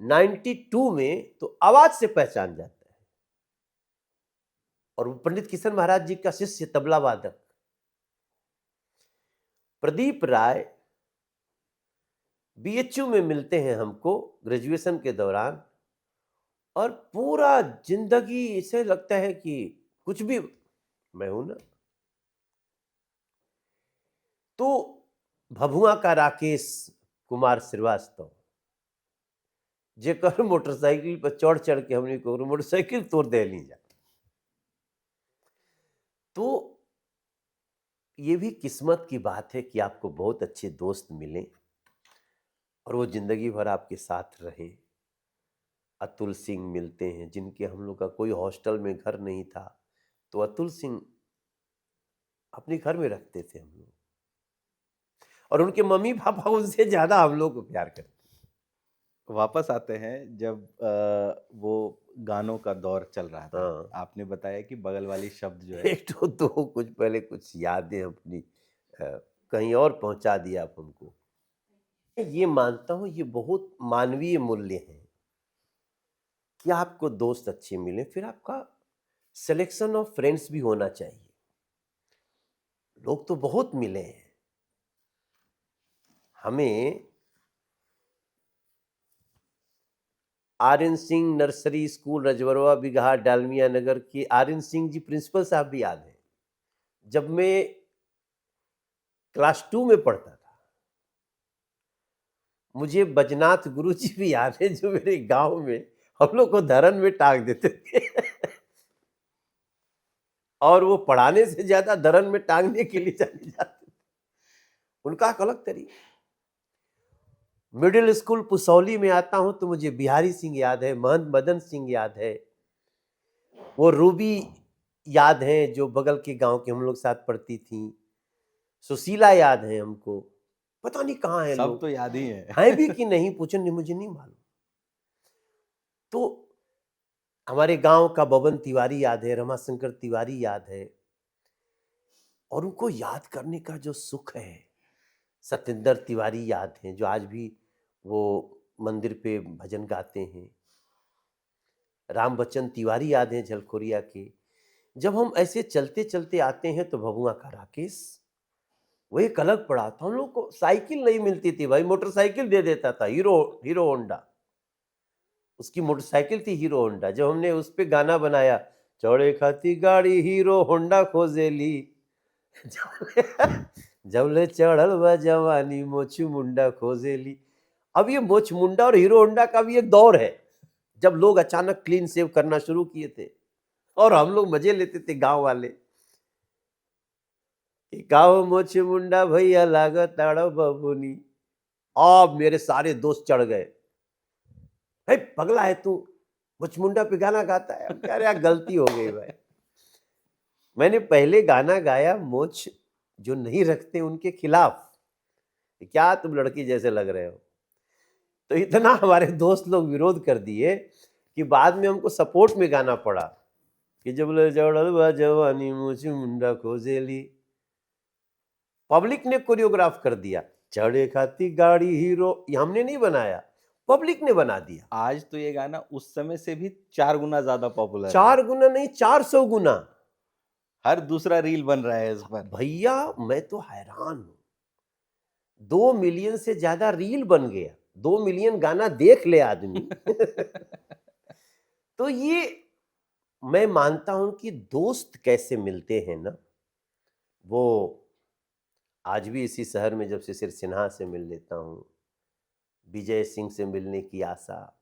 92 में, तो आवाज से पहचान जाता है। और वो पंडित किशन महाराज जी का शिष्य तबला वादक प्रदीप राय बीएचयू में मिलते हैं हमको ग्रेजुएशन के दौरान। और पूरा जिंदगी ऐसे लगता है कि कुछ भी मैं हूं ना। तो भभुआ का राकेश कुमार श्रीवास्तव, जेकर मोटरसाइकिल पर चढ़ चढ़ के हमने को मोटरसाइकिल तोड़ दे ली जा। तो ये भी किस्मत की बात है कि आपको बहुत अच्छे दोस्त मिले और वो जिंदगी भर आपके साथ रहे। अतुल सिंह मिलते हैं, जिनके हम लोग का कोई हॉस्टल में घर नहीं था, तो अतुल सिंह अपने घर में रखते थे हम लोग। और उनके मम्मी पापा उनसे ज्यादा हम लोग को प्यार करते। वापस आते हैं जब वो गानों का दौर चल रहा था। हाँ। आपने बताया कि बगल वाली शब्द जो है, एक तो दो कुछ पहले कुछ यादें अपनी कहीं और पहुंचा दिया आप हमको। ये मानता हूं ये बहुत मानवीय मूल्य है कि आपको दोस्त अच्छे मिले, फिर आपका सिलेक्शन ऑफ फ्रेंड्स भी होना चाहिए। लोग तो बहुत मिले हैं हमें। आर्यन सिंह नर्सरी स्कूल रजवरवा बिगहा डालमिया नगर के आर्यन सिंह जी प्रिंसिपल साहब भी याद हैं। जब मैं क्लास 2 में पढ़ता था, मुझे बजनाथ गुरु जी भी याद है, जो मेरे गांव में हम लोग को धरन में टांग देते थे। और वो पढ़ाने से ज्यादा धरन में टांगने के लिए जाने जाते थे। उनका एक अलग तरीका। मिडिल स्कूल पुसौली में आता हूं तो मुझे बिहारी सिंह याद है, महंत मदन सिंह याद है, वो रूबी याद है जो बगल के गांव के हम लोग साथ पढ़ती थी, सुशीला याद है हमको। पता नहीं कहाँ है सब लोग, तो याद ही हैं भी है। कि नहीं पूछो, नहीं मुझे नहीं मालूम। तो हमारे गांव का बबन तिवारी याद है, रमाशंकर तिवारी याद है। और उनको याद करने का जो सुख है, सत्येंद्र तिवारी याद हैं जो आज भी वो मंदिर पे भजन गाते हैं। राम बच्चन तिवारी याद हैं झलखोरिया के। जब हम ऐसे चलते चलते आते हैं तो भभुआ का राकेश, वो एक अलग पड़ा था। हम लोग को साइकिल नहीं मिलती थी भाई, मोटरसाइकिल दे देता था, हीरो हीरो होंडा। उसकी मोटरसाइकिल थी हीरो होंडा। जब हमने उस पे गाना बनाया, चौड़े खाती गाड़ी हीरो होंडा खोजेली, जबले चढ़ल बा जवानी मोछ मुंडा खोजेली। अब ये मोछ मुंडा और हीरो होंडा का भी एक दौर है, जब लोग अचानक क्लीन शेव करना शुरू किए थे और हम लोग मजे लेते थे गांव वाले। गाँव मोछ मुंडा भैया लागत ताड़ो बबुनी। अब मेरे सारे दोस्त चढ़ गए, हे पगला है तू, मोछ मुंडा पे गाना गाता है। कह रहे यार गलती हो गई भाई। मैंने पहले गाना गाया मोछ जो नहीं रखते उनके खिलाफ, क्या तुम लड़की जैसे लग रहे हो। तो इतना हमारे दोस्त लोग विरोध कर दिए कि बाद में हमको सपोर्ट में गाना पड़ा कि जब जड़ल बा जवानी मुझे मुंडा खोजेली, पब्लिक ने कोरियोग्राफ कर दिया। चढ़े खाती गाड़ी हीरो, ये हमने नहीं बनाया, पब्लिक ने बना दिया। आज तो ये गाना उस समय से भी 4 गुना ज्यादा पॉपुलर है। 4 गुना नहीं, 400 गुना। हर दूसरा रील बन रहा है इस पर। भैया मैं तो हैरान हूं, 2 मिलियन से ज्यादा रील बन गया, 2 मिलियन गाना देख ले आदमी। तो ये मैं मानता हूं कि दोस्त कैसे मिलते हैं ना, वो आज भी इसी शहर में जब से सिर सिन्हा से मिल लेता हूं, विजय सिंह से मिलने की आशा,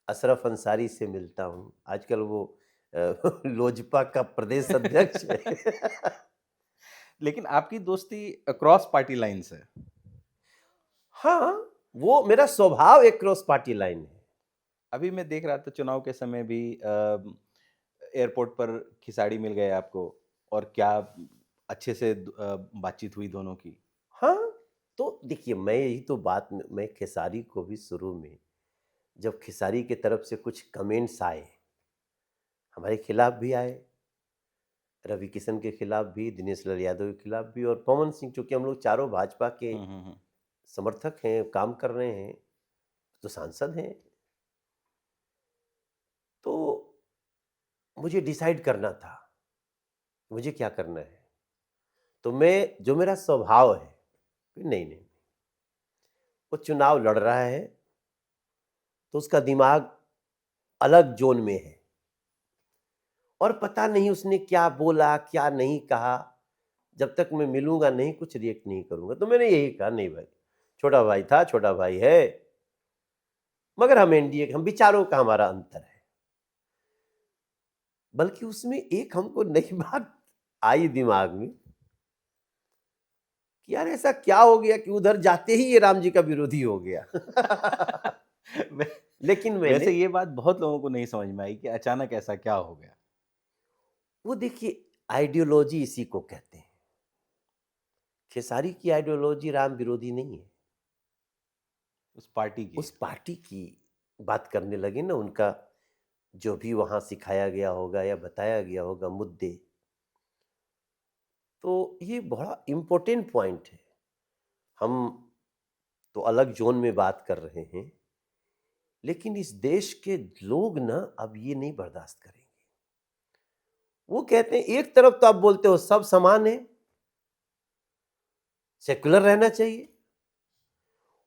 अशरफ अंसारी से मिलता हूं, आजकल वो लोजपा का प्रदेश अध्यक्ष है। लेकिन आपकी दोस्ती क्रॉस पार्टी लाइन से। हाँ, वो मेरा स्वभाव एक क्रॉस पार्टी लाइन है। अभी मैं देख रहा था चुनाव के समय भी एयरपोर्ट पर खिसाड़ी मिल गए आपको, और क्या अच्छे से बातचीत हुई दोनों की। हाँ, तो देखिए मैं यही तो बात, मैं खेसारी को भी शुरू में जब खेसारी की तरफ से कुछ कमेंट्स आए, हमारे खिलाफ भी आए, रवि किशन के खिलाफ भी, दिनेश लाल यादव के खिलाफ भी, और पवन सिंह, चूंकि हम लोग चारों भाजपा के समर्थक हैं, काम कर रहे हैं, तो सांसद हैं, तो मुझे डिसाइड करना था मुझे क्या करना है। तो मैं, जो मेरा स्वभाव है, नहीं नहीं, वो चुनाव लड़ रहा है तो उसका दिमाग अलग जोन में है, और पता नहीं उसने क्या बोला क्या नहीं कहा, जब तक मैं मिलूंगा नहीं कुछ रिएक्ट नहीं करूंगा। तो मैंने यही कहा, नहीं भाई, छोटा भाई था, छोटा भाई है, मगर हम एनडीए, हम विचारों का हमारा अंतर है। बल्कि उसमें एक हमको नई बात आई दिमाग में कि यार ऐसा क्या हो गया कि उधर जाते ही ये राम जी का विरोधी हो गया। लेकिन वैसे ये बात बहुत लोगों को नहीं समझ में आई कि अचानक ऐसा क्या हो गया। वो देखिए, आइडियोलॉजी इसी को कहते हैं। खेसारी की आइडियोलॉजी राम विरोधी नहीं है, उस पार्टी की बात करने लगे ना, उनका जो भी वहां सिखाया गया होगा या बताया गया होगा मुद्दे, तो ये बड़ा इम्पोर्टेंट पॉइंट है। हम तो अलग जोन में बात कर रहे हैं, लेकिन इस देश के लोग ना अब ये नहीं बर्दाश्त करेंगे। वो कहते हैं एक तरफ तो आप बोलते हो सब समान है, सेक्युलर रहना चाहिए,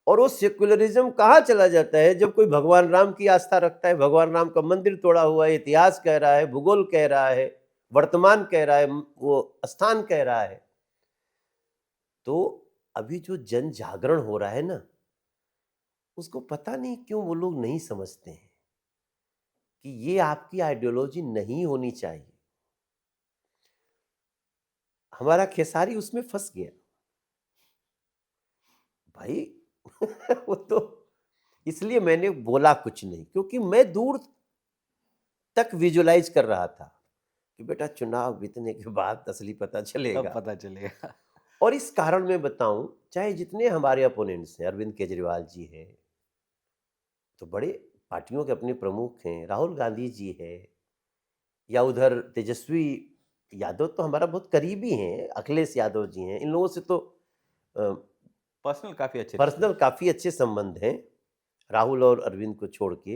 और वो सेक्युलरिज्म कहाँ चला जाता है जब कोई भगवान राम की आस्था रखता है, भगवान राम का मंदिर तोड़ा हुआ है, इतिहास कह रहा है, भूगोल कह रहा है, वर्तमान कह रहा है, वो स्थान कह रहा है। तो अभी जो जन जागरण हो रहा है ना, उसको पता नहीं क्यों वो लोग नहीं समझते हैं कि ये आपकी आइडियोलॉजी नहीं होनी चाहिए। हमारा खेसारी उसमें फंस गया भाई। वो तो इसलिए मैंने बोला कुछ नहीं, क्योंकि मैं दूर तक विजुलाइज कर रहा था कि बेटा चुनाव बीतने के बाद असली पता चलेगा, तब पता चलेगा। और इस कारण मैं बताऊं, चाहे जितने हमारे अपोनेंट्स हैं, अरविंद केजरीवाल जी हैं, तो बड़े पार्टियों के अपने प्रमुख हैं, राहुल गांधी जी है, या उधर तेजस्वी यादव तो हमारा बहुत करीबी हैं, अखिलेश यादव जी हैं, इन लोगों से तो पर्सनल काफी अच्छे संबंध हैं, राहुल और अरविंद को छोड़ के।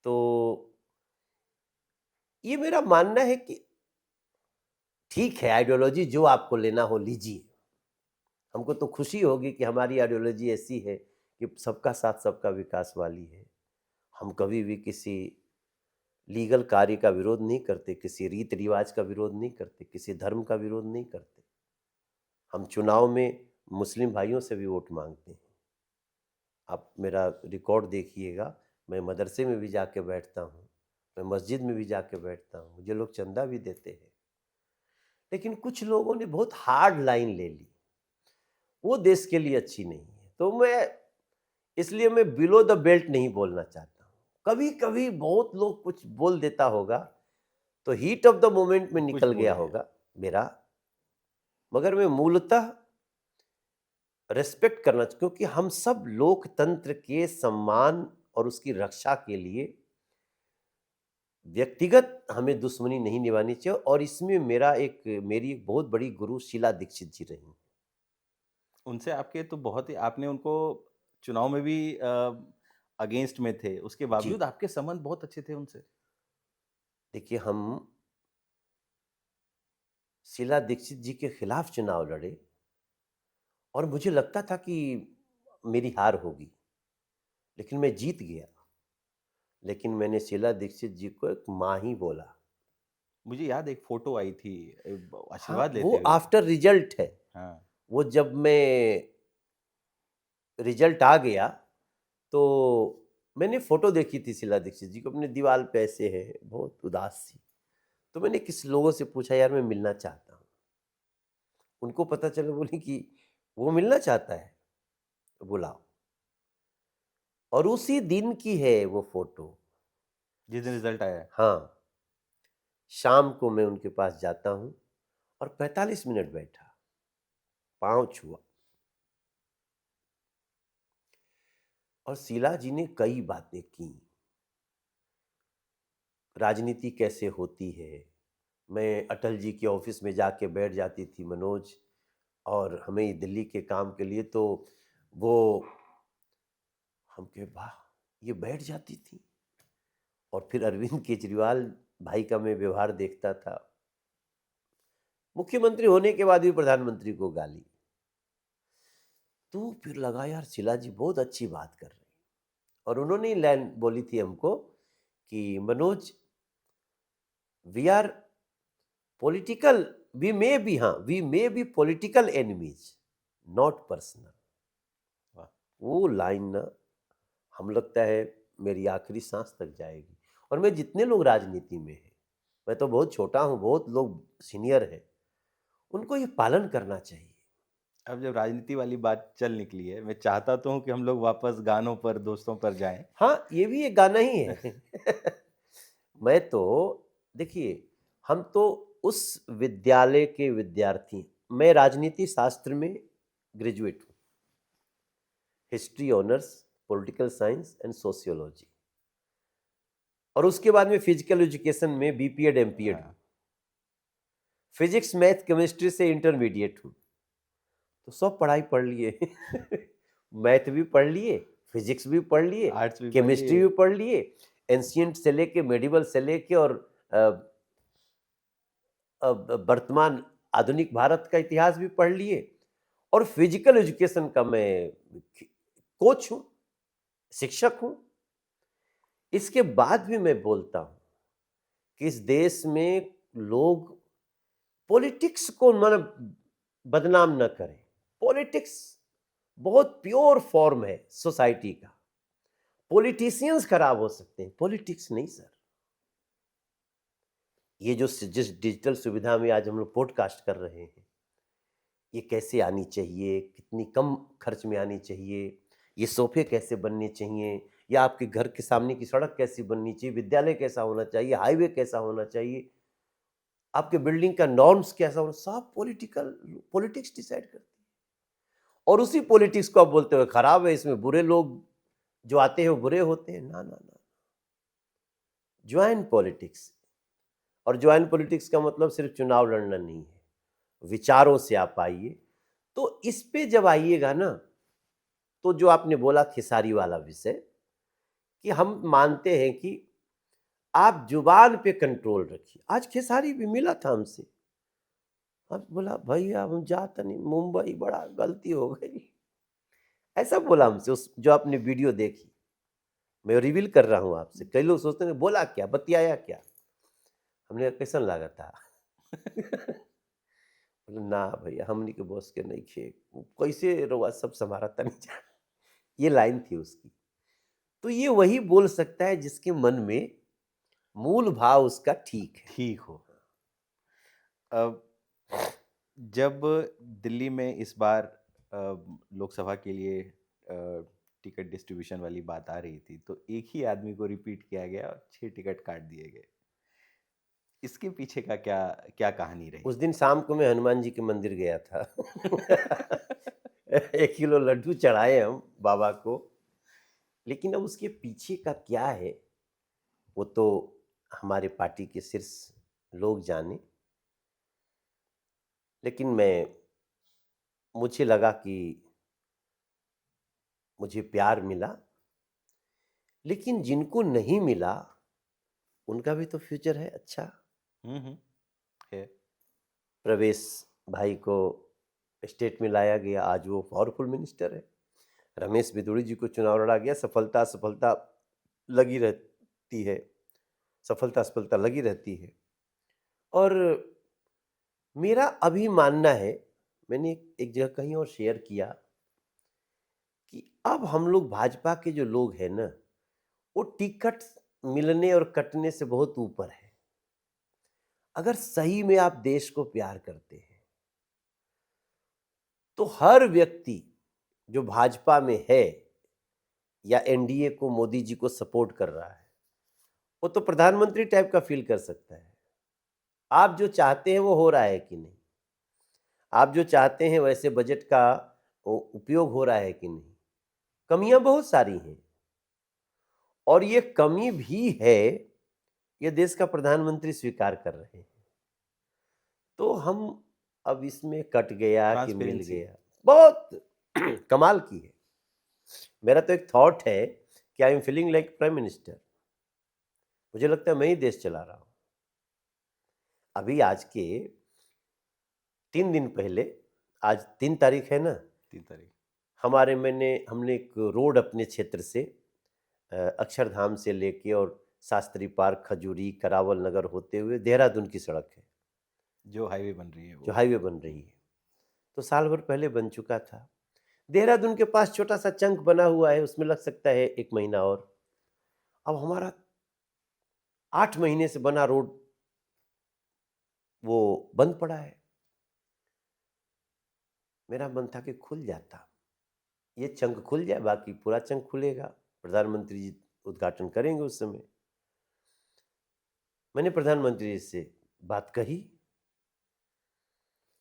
तो ये मेरा मानना है कि ठीक है, आइडियोलॉजी जो आपको लेना हो लीजिए, हमको तो खुशी होगी कि हमारी आइडियोलॉजी ऐसी है कि सबका साथ सबका विकास वाली है। हम कभी भी किसी लीगल कार्य का विरोध नहीं करते, किसी रीति रिवाज का विरोध नहीं करते, किसी धर्म का विरोध नहीं करते। हम चुनाव में मुस्लिम भाइयों से भी वोट मांगते हैं। आप मेरा रिकॉर्ड देखिएगा, मैं मदरसे में भी जाके बैठता हूँ, मैं मस्जिद में भी जाके बैठता हूँ, मुझे लोग चंदा भी देते हैं। लेकिन कुछ लोगों ने बहुत हार्ड लाइन ले ली, वो देश के लिए अच्छी नहीं है। तो इसलिए मैं बिलो द बेल्ट नहीं बोलना चाहता हूँ। कभी कभी बहुत लोग कुछ बोल देता होगा तो हीट ऑफ द मोमेंट में निकल गया होगा मेरा, मगर मैं मूलतः रेस्पेक्ट करना चाहिए, क्योंकि हम सब लोकतंत्र के सम्मान और उसकी रक्षा के लिए व्यक्तिगत हमें दुश्मनी नहीं निभानी चाहिए। और इसमें मेरी एक बहुत बड़ी गुरु शीला दीक्षित जी रही। उनसे आपके तो बहुत ही आपने उनको चुनाव में भी अगेंस्ट में थे, उसके जी, बावजूद आपके संबंध बहुत अच्छे थे उनसे। देखिए हम शीला दीक्षित जी के खिलाफ चुनाव लड़े और मुझे लगता था कि मेरी हार होगी, लेकिन मैं जीत गया। लेकिन मैंने शीला दीक्षित जी को एक माँ ही बोला। मुझे याद है एक फोटो आई थी हाँ, आशीर्वाद वो लेते हुए। आफ्टर रिजल्ट है। हाँ। वो जब मैं रिजल्ट आ गया तो मैंने फोटो देखी थी शीला दीक्षित जी को, अपने दीवार पे ऐसे है, बहुत उदास सी। तो मैंने किसी लोगों से पूछा, यार मैं मिलना चाहता हूँ। उनको पता चला, बोली कि वो मिलना चाहता है, तो बुलाओ। और उसी दिन की है वो फोटो। जिस दिन रिजल्ट आया। हाँ, शाम को मैं उनके पास जाता हूँ और 45 मिनट बैठा, पाँव छुआ। और शीला जी ने कई बातें की, राजनीति कैसे होती है। मैं अटल जी के ऑफिस में जाके बैठ जाती थी मनोज, और हमें दिल्ली के काम के लिए, तो वो हम कहे वाह, ये बैठ जाती थी। और फिर अरविंद केजरीवाल भाई का मैं व्यवहार देखता था, मुख्यमंत्री होने के बाद भी प्रधानमंत्री को गाली। तो फिर लगा यार शीला जी बहुत अच्छी बात कर रही। और उन्होंने लाइन बोली थी हमको कि Manoj, we are political, we may be political enemies, not personal. वो लाइन ना, हम लगता है मेरी आखिरी सांस तक जाएगी। और मैं जितने लोग राजनीति में हैं, मैं तो बहुत छोटा हूँ, बहुत लोग सीनियर हैं, उनको ये पालन करना चाहिए। अब जब राजनीति वाली बात चल निकली है, मैं चाहता तो हूँ कि हम लोग वापस गानों पर, दोस्तों पर जाएं। हाँ, ये भी एक गाना ही है। मैं तो, देखिए, हम तो उस विद्यालय के विद्यार्थी हैं। मैं राजनीति शास्त्र में ग्रेजुएट हूँ, history honours, political science and sociology. और उसके बाद में फिजिकल एजुकेशन में बीपीएड एमपीएड हूँ। हाँ। फिजिक्स मैथ केमिस्ट्री से इंटरमीडिएट हूँ। तो सब पढ़ाई पढ़ लिए। मैथ भी पढ़ लिए, फिजिक्स भी पढ़ लिए, आर्ट्स भी केमिस्ट्री पढ़िए। भी पढ़ लिए, एंशियंट से लेके मेडिवल से लेके और वर्तमान आधुनिक भारत का इतिहास भी पढ़ लिए। और फिजिकल एजुकेशन का मैं कोच हूँ, शिक्षक हूँ। इसके बाद भी मैं बोलता हूँ कि इस देश में लोग पॉलिटिक्स को बदनाम न करें। पॉलिटिक्स बहुत प्योर फॉर्म है सोसाइटी का। पॉलिटिशियंस खराब हो सकते हैं, पॉलिटिक्स नहीं सर। ये जो जिस डिजिटल सुविधा में आज हम लोग पॉडकास्ट कर रहे हैं, ये कैसे आनी चाहिए, कितनी कम खर्च में आनी चाहिए, ये सोफे कैसे बनने चाहिए, या आपके घर के सामने की सड़क कैसी बननी चाहिए, विद्यालय कैसा होना चाहिए, हाईवे कैसा होना चाहिए, आपके बिल्डिंग का नॉर्म्स कैसा होना, सब पॉलिटिक्स डिसाइड करती है। और उसी पॉलिटिक्स को आप बोलते हो खराब है, इसमें बुरे लोग जो आते हैं वो बुरे होते हैं। ना ना ना, ज्वाइन पॉलिटिक्स। और ज्वाइन पॉलिटिक्स का मतलब सिर्फ चुनाव लड़ना नहीं है, विचारों से आप आइए। तो इस पे जब आइएगा ना, तो जो आपने बोला खेसारी वाला विषय, कि हम मानते हैं कि आप जुबान पे कंट्रोल रखिए। आज खेसारी भी मिला था हमसे, अब बोला भैया हम जाता नहीं मुंबई, बड़ा गलती हो गई, ऐसा बोला हमसे। उस जो आपने वीडियो देखी, मैं रिवील कर रहा हूं आपसे। कई लोग सोचते हैं बोला क्या, बतियाया क्या, हमने कैसा लगा था। बोले ना भैया हमनी के बॉस के नहीं खे, कैसे रवा सब संभारा था नहीं जा। ये लाइन थी उसकी। तो ये वही बोल सकता है जिसके मन में मूल भाव उसका ठीक है। ठीक हो। अब जब दिल्ली में इस बार लोकसभा के लिए टिकट डिस्ट्रीब्यूशन वाली बात आ रही थी, तो एक ही आदमी को रिपीट किया गया और 6 टिकट काट दिए गए। इसके पीछे का क्या क्या कहानी रही? उस दिन शाम को मैं हनुमान जी के मंदिर गया था। 1 किलो लड्डू चढ़ाए हम बाबा को, लेकिन अब उसके पीछे का क्या है वो तो हमारे पार्टी के शीर्ष लोग जाने। लेकिन मुझे लगा कि मुझे प्यार मिला, लेकिन जिनको नहीं मिला उनका भी तो फ्यूचर है अच्छा। है। प्रवेश भाई को स्टेट में लाया गया, आज वो पावरफुल मिनिस्टर है। रमेश बिदुड़ी जी को चुनाव लड़ा गया, सफलता लगी रहती है, सफलता लगी रहती है। और मेरा अभी मानना है, मैंने एक जगह कहीं और शेयर किया कि अब हम लोग भाजपा के जो लोग हैं ना, वो टिकट मिलने और कटने से बहुत ऊपर है। अगर सही में आप देश को प्यार करते हैं तो हर व्यक्ति जो भाजपा में है या एनडीए को, मोदी जी को सपोर्ट कर रहा है, वो तो प्रधानमंत्री टाइप का फील कर सकता है। आप जो चाहते हैं वो हो रहा है कि नहीं, आप जो चाहते हैं वैसे बजट का उपयोग हो रहा है कि नहीं। कमियां बहुत सारी हैं, और ये कमी भी है, ये देश का प्रधानमंत्री स्वीकार कर रहे हैं। तो हम अब इसमें कट गया कि मिल गया, बहुत कमाल की है। मेरा तो एक थॉट है कि I am feeling like prime minister. मुझे लगता है मैं ही देश चला रहा हूं। अभी आज के 3 दिन पहले, आज 3 तारीख है ना, 3 तारीख, हमने एक रोड अपने क्षेत्र से अक्षरधाम से लेके और शास्त्री पार्क, खजूरी, करावल नगर होते हुए देहरादून की सड़क है, जो हाईवे बन रही है, जो हाईवे बन रही है। तो साल भर पहले बन चुका था। देहरादून के पास छोटा सा चंक बना हुआ है, उसमें लग सकता है 1 महीना और। अब हमारा 8 महीने से बना रोड वो बंद पड़ा है। मेरा मन था कि खुल जाता, ये चंक खुल जाए, बाकी पूरा चंक खुलेगा, प्रधानमंत्री जी उद्घाटन करेंगे उस समय। मैंने प्रधानमंत्री जी से बात कही,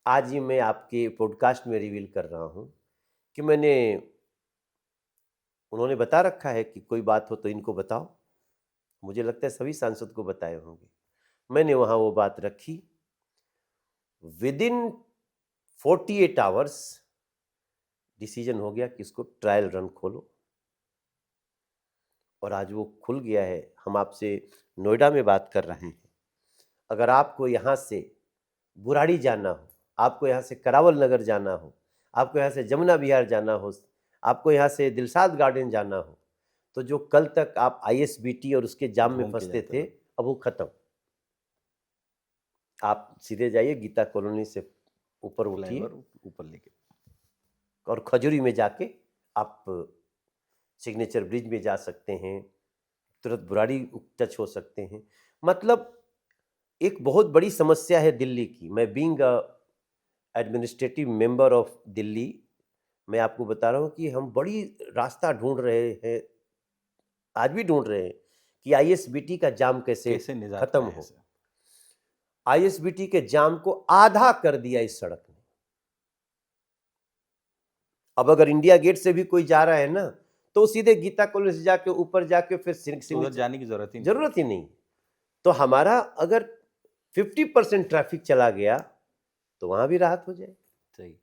आज ही मैं आपके पॉडकास्ट में रिवील कर रहा हूं कि उन्होंने बता रखा है कि कोई बात हो तो इनको बताओ। मुझे लगता है सभी सांसद को बताए होंगे। मैंने वहां वो बात रखी, विदिन 48 आवर्स डिसीजन हो गया कि इसको ट्रायल रन खोलो, और आज वो खुल गया है। हम आपसे नोएडा में बात कर रहे हैं। अगर आपको यहाँ से बुराड़ी जाना हो, आपको यहाँ से करावल नगर जाना हो, आपको यहाँ से जमुना विहार जाना हो, आपको यहाँ से दिलशाद गार्डन जाना हो, तो जो कल तक आप आईएसबीटी और उसके जाम में फंसते थे, अब वो खत्म। आप सीधे जाइए, गीता कॉलोनी से ऊपर उठिए, ऊपर लेके, और खजूरी में जाके आप सिग्नेचर ब्रिज में जा सकते हैं, तुरंत बुराड़ी टच हो सकते हैं। मतलब एक बहुत बड़ी समस्या है दिल्ली की। मैं being administrative member of Delhi, मैं आपको बता रहा हूँ कि हम बड़ी रास्ता ढूंढ रहे हैं, आज भी ढूंढ रहे हैं कि आईएसबीटी का जाम कैसे खत्म हो। आईएसबीटी के जाम को आधा कर दिया इस सड़क ने। अब अगर इंडिया गेट से भी कोई जा रहा है ना, तो सीधे गीता कॉलेज से जाके ऊपर जाके फिर उधर जाने की जरूरत ही नहीं। तो हमारा अगर 50% ट्रैफिक चला गया तो वहां भी राहत हो जाए। सही।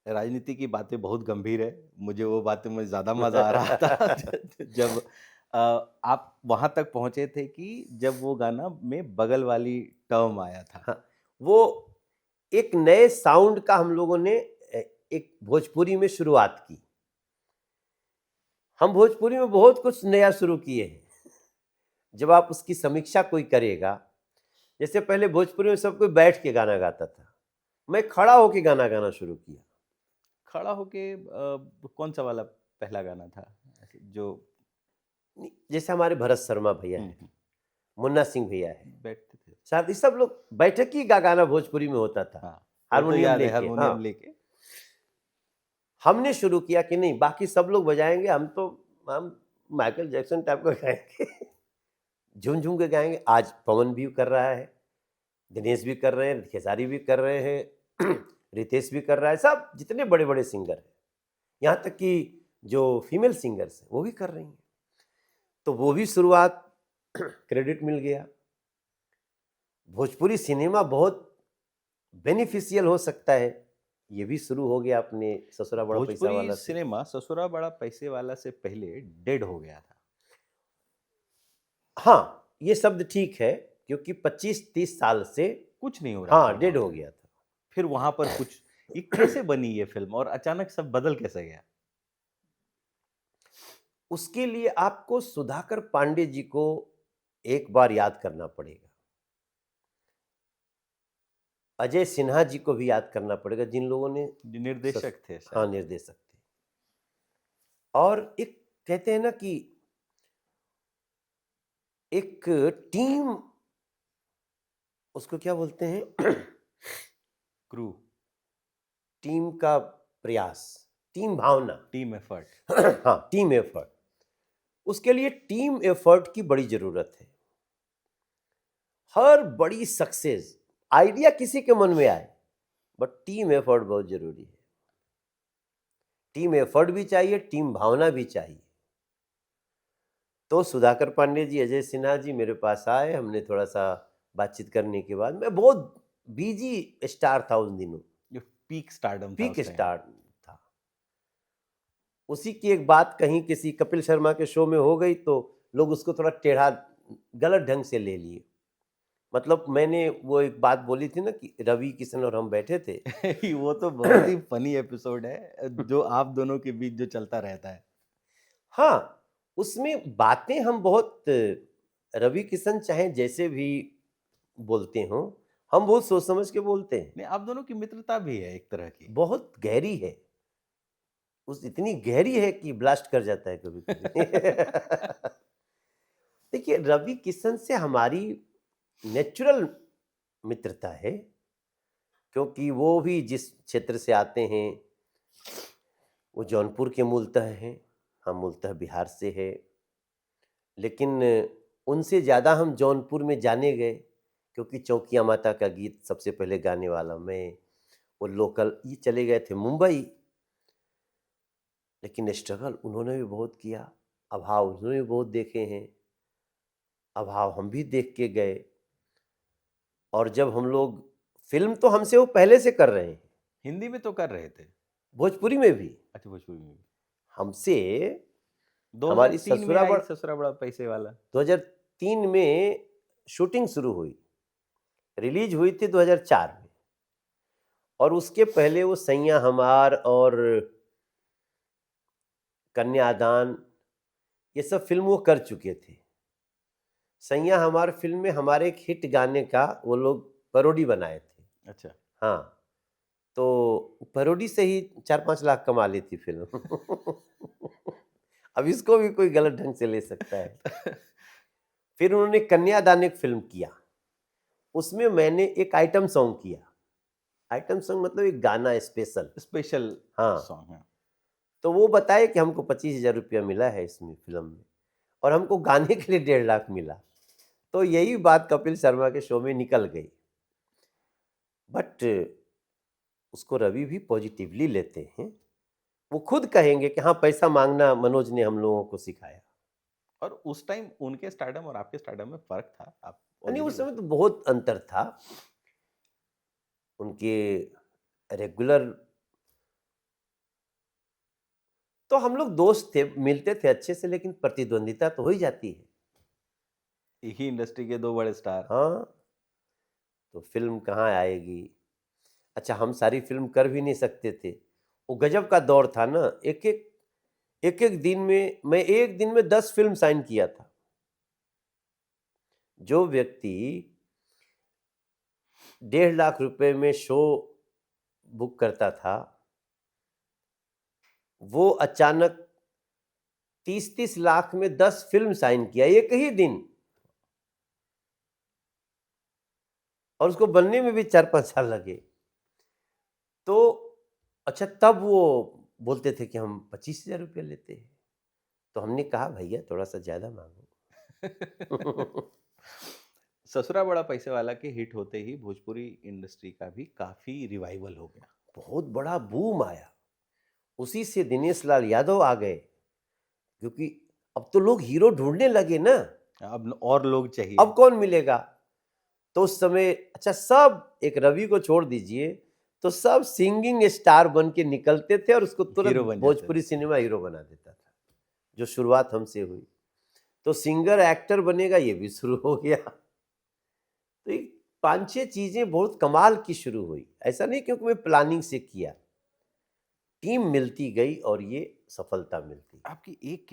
राजनीति की बातें बहुत गंभीर है, मुझे वो बातें में ज्यादा मजा आ रहा था जब आप वहां तक पहुंचे थे कि जब वो गाना में बगल वाली टर्म आया था। हाँ, वो एक नए साउंड का हम लोगों ने एक भोजपुरी में शुरुआत की। हम भोजपुरी में बहुत कुछ नया शुरू किए हैं। जब आप उसकी समीक्षा कोई करेगा, जैसे पहले भोजपुरी में सब कोई बैठ के गाना गाता था, मैं खड़ा होके गाना गाना शुरू किया। खड़ा होके कौन सा वाला पहला गाना था जो, जैसे हमारे भरत शर्मा भैया है, मुन्ना सिंह भैया है, बैठते थे साथ ही सब लोग बैठकी का गाना भोजपुरी में होता था। हारमोनियम लेके हमने शुरू किया कि नहीं, बाकी सब लोग बजाएंगे, हम माइकल जैक्सन टाइप का गाएंगे, झूम झूम के गाएंगे। आज पवन भी कर रहा है, दिनेश भी कर रहे हैं, खेसारी भी कर रहे हैं, रितेश भी कर रहा है, सब जितने बड़े बड़े सिंगर हैं, यहाँ तक कि जो फीमेल सिंगर्स हैं वो भी कर रही हैं। तो वो भी शुरुआत क्रेडिट मिल गया। भोजपुरी सिनेमा बहुत बेनिफिशियल हो सकता है, ये भी शुरू हो गया अपने ससुरा बड़ा पैसा भोजपुरी वाला से। सिनेमा ससुरा बड़ा पैसे वाला से पहले डेड हो गया था। हाँ, ये शब्द ठीक है, क्योंकि 25-30 साल से कुछ नहीं हो रहा था हाँ डेड वहाँ हो पे। गया था। फिर वहां पर कुछ, ये कैसे बनी ये फिल्म और अचानक सब बदल कैसे गया? उसके लिए आपको सुधाकर पांडे जी को एक बार याद करना पड़ेगा, अजय सिन्हा जी को भी याद करना पड़ेगा, जिन लोगों ने जो निर्देशक थे हाँ शायद। निर्देशक थे। और एक कहते हैं ना कि एक टीम, उसको क्या बोलते हैं क्रू, टीम का प्रयास, टीम भावना, टीम एफर्ट। हाँ टीम एफर्ट। उसके लिए टीम एफर्ट की बड़ी जरूरत है। हर बड़ी सक्सेस, आइडिया किसी के मन में आए, बट टीम एफर्ट बहुत जरूरी है। टीम एफर्ट भी चाहिए, टीम भावना भी चाहिए। तो सुधाकर पांडे जी, अजय सिन्हा जी मेरे पास आए, हमने थोड़ा सा बातचीत करने के बाद, मैं बहुत बिजी स्टार था उन दिनों, जो पीक स्टारडम था पीक उस time। स्टार था। उसी की एक बात कहीं किसी कपिल शर्मा के शो में हो गई, तो लोग उसको थोड़ा टेढ़ा गलत ढंग से ले लिए। मतलब मैंने वो एक बात बोली थी ना कि रवि किशन और हम बैठे थे वो तो बहुत ही फनी एपिसोड है जो आप दोनों के बीच जो चलता रहता है। हाँ, उसमें बातें हम बहुत, रवि किशन चाहे जैसे भी बोलते हों, हम बहुत सोच समझ के बोलते हैं। नहीं, आप दोनों की मित्रता भी है एक तरह की। बहुत गहरी है, उस इतनी गहरी है कि ब्लास्ट कर जाता है कभी कभी देखिए, रवि किशन से हमारी नेचुरल मित्रता है, क्योंकि वो भी जिस क्षेत्र से आते हैं, वो जौनपुर के मूलतः हैं, हम मूलतः बिहार से है। लेकिन उनसे ज़्यादा हम जौनपुर में जाने गए, क्योंकि चौकिया माता का गीत सबसे पहले गाने वाला मैं, वो लोकल, ये चले गए थे मुंबई। लेकिन स्ट्रगल उन्होंने भी बहुत किया, अभाव उन्होंने भी बहुत देखे हैं, अभाव हम भी देख के गए। और जब हम लोग, फिल्म तो हमसे वो पहले से कर रहे हैं, हिंदी में तो कर रहे थे। भोजपुरी में भी अच्छा, भोजपुरी में भी। हमसे, हमारी 2003 में आई ससुरा बड़ा पैसे वाला। 2003 में शूटिंग शुरू हुई, रिलीज हुई थी 2004 में। और उसके पहले वो सैया हमार और कन्यादान, ये सब फिल्म वो कर चुके थे। सैया हमार फिल्म में हमारे एक हिट गाने का वो लोग पैरोडी बनाए थे। अच्छा। हाँ, तो पैरोडी से ही 4-5 लाख कमा ली थी फिल्म अब इसको भी कोई गलत ढंग से ले सकता है फिर उन्होंने कन्यादान एक फिल्म किया, उसमें मैंने एक आइटम सॉन्ग किया। आइटम सॉन्ग मतलब एक गाना स्पेशल। हाँ, सॉन्ग है। तो वो बताए कि हमको 25,000 रुपया मिला है इसमें फिल्म में, और हमको गाने के लिए 1.5 लाख मिला। तो यही बात कपिल शर्मा के शो में निकल गई। बट उसको रवि भी पॉजिटिवली लेते हैं, वो खुद कहेंगे कि हाँ, पैसा मांगना मनोज ने हम लोगों को सिखाया। और उस टाइम उनके स्टारडम और आपके स्टारडम में फर्क था? आप नहीं, उस already- समय तो बहुत अंतर था। उनके रेगुलर, तो हम लोग दोस्त थे, मिलते थे अच्छे से, लेकिन प्रतिद्वंदिता तो हो ही जाती है। एक ही इंडस्ट्री के दो बड़े स्टार। हाँ, तो फिल्म कहाँ आएगी। अच्छा, हम सारी फिल्म कर भी नहीं सकते थे, वो गजब का दौर था ना। एक दिन में, मैं एक दिन में 10 फिल्म साइन किया था। जो व्यक्ति 1.5 लाख रुपए में शो बुक करता था, वो अचानक 30-30 लाख में 10 फिल्म साइन किया एक ही दिन, और उसको बनने में भी 4-5 साल लगे। तो अच्छा, तब वो बोलते थे कि हम 25,000 रुपये लेते हैं। तो हमने कहा भैया थोड़ा सा ज़्यादा मांगो ससुरा बड़ा पैसे वाला के हिट होते ही भोजपुरी इंडस्ट्री का भी काफी रिवाइवल हो गया। बहुत बड़ा बूम आया। उसी से दिनेश लाल यादव आ गए, क्योंकि अब तो लोग हीरो ढूंढने लगे ना, अब और लोग चाहिए। अब कौन मिलेगा। तो उस समय अच्छा, सब एक रवि को छोड़ दीजिए, तो सब सिंगिंग स्टार बन के निकलते थे और उसको हीरो तुरंत बन जाते भोजपुरी सिनेमा हीरो बना देता था, जो शुरुआत हमसे हुई। तो सिंगर एक्टर बनेगा, ये भी शुरू हो गया। तो ये 5-6 चीजें बहुत कमाल की शुरू हुई। ऐसा नहीं क्योंकि मैं प्लानिंग से किया, टीम मिलती गई और ये सफलता मिलती गई। आपकी एक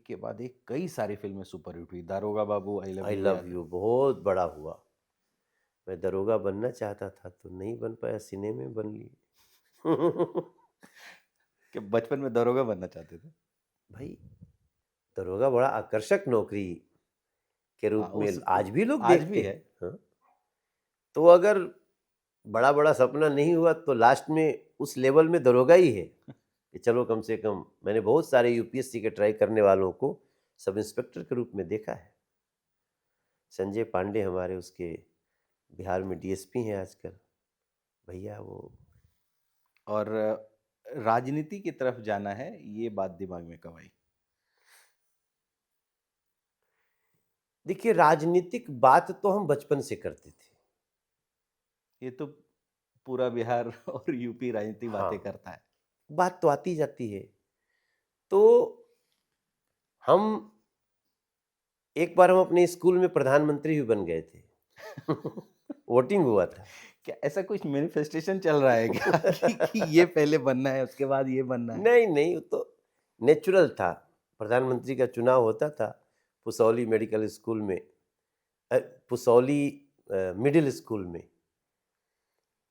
के बाद एक कई सारी फिल्में सुपरहिट हुई। Daroga Babu, I love you love, you यू बहुत बड़ा हुआ। मैं दरोगा बनना चाहता था तो नहीं बन पाया, सिनेमा में बन लिए। कि बचपन में दारोगा बनना चाहते थे? भाई, दरोगा बड़ा आकर्षक नौकरी के रूप में उस आज भी लोग आज देखते भी हैं। है। हाँ? तो अगर बड़ा बड़ा सपना नहीं हुआ तो लास्ट में उस लेवल में दरोगा ही है कि चलो कम से कम। मैंने बहुत सारे यूपीएससी के ट्राई करने वालों को सब इंस्पेक्टर के रूप में देखा है। संजय पांडे हमारे उसके बिहार में डीएसपी हैं आजकल, भैया वो। और राजनीति की तरफ जाना है, ये बात दिमाग में कब आई? देखिए, राजनीतिक बात तो हम बचपन से करते थे। ये तो पूरा बिहार और यूपी राजनीति हाँ, बातें करता है। बात तो आती जाती है। तो हम एक बार हम अपने स्कूल में प्रधानमंत्री भी बन गए थे। वोटिंग हुआ था। क्या ऐसा कुछ मैनिफेस्टेशन चल रहा है क्या कि ये पहले बनना है उसके बाद ये बनना है? नहीं नहीं, वो तो नेचुरल था। प्रधानमंत्री का चुनाव होता था पुसौली मेडिकल स्कूल में, पुसौली मिडिल स्कूल में।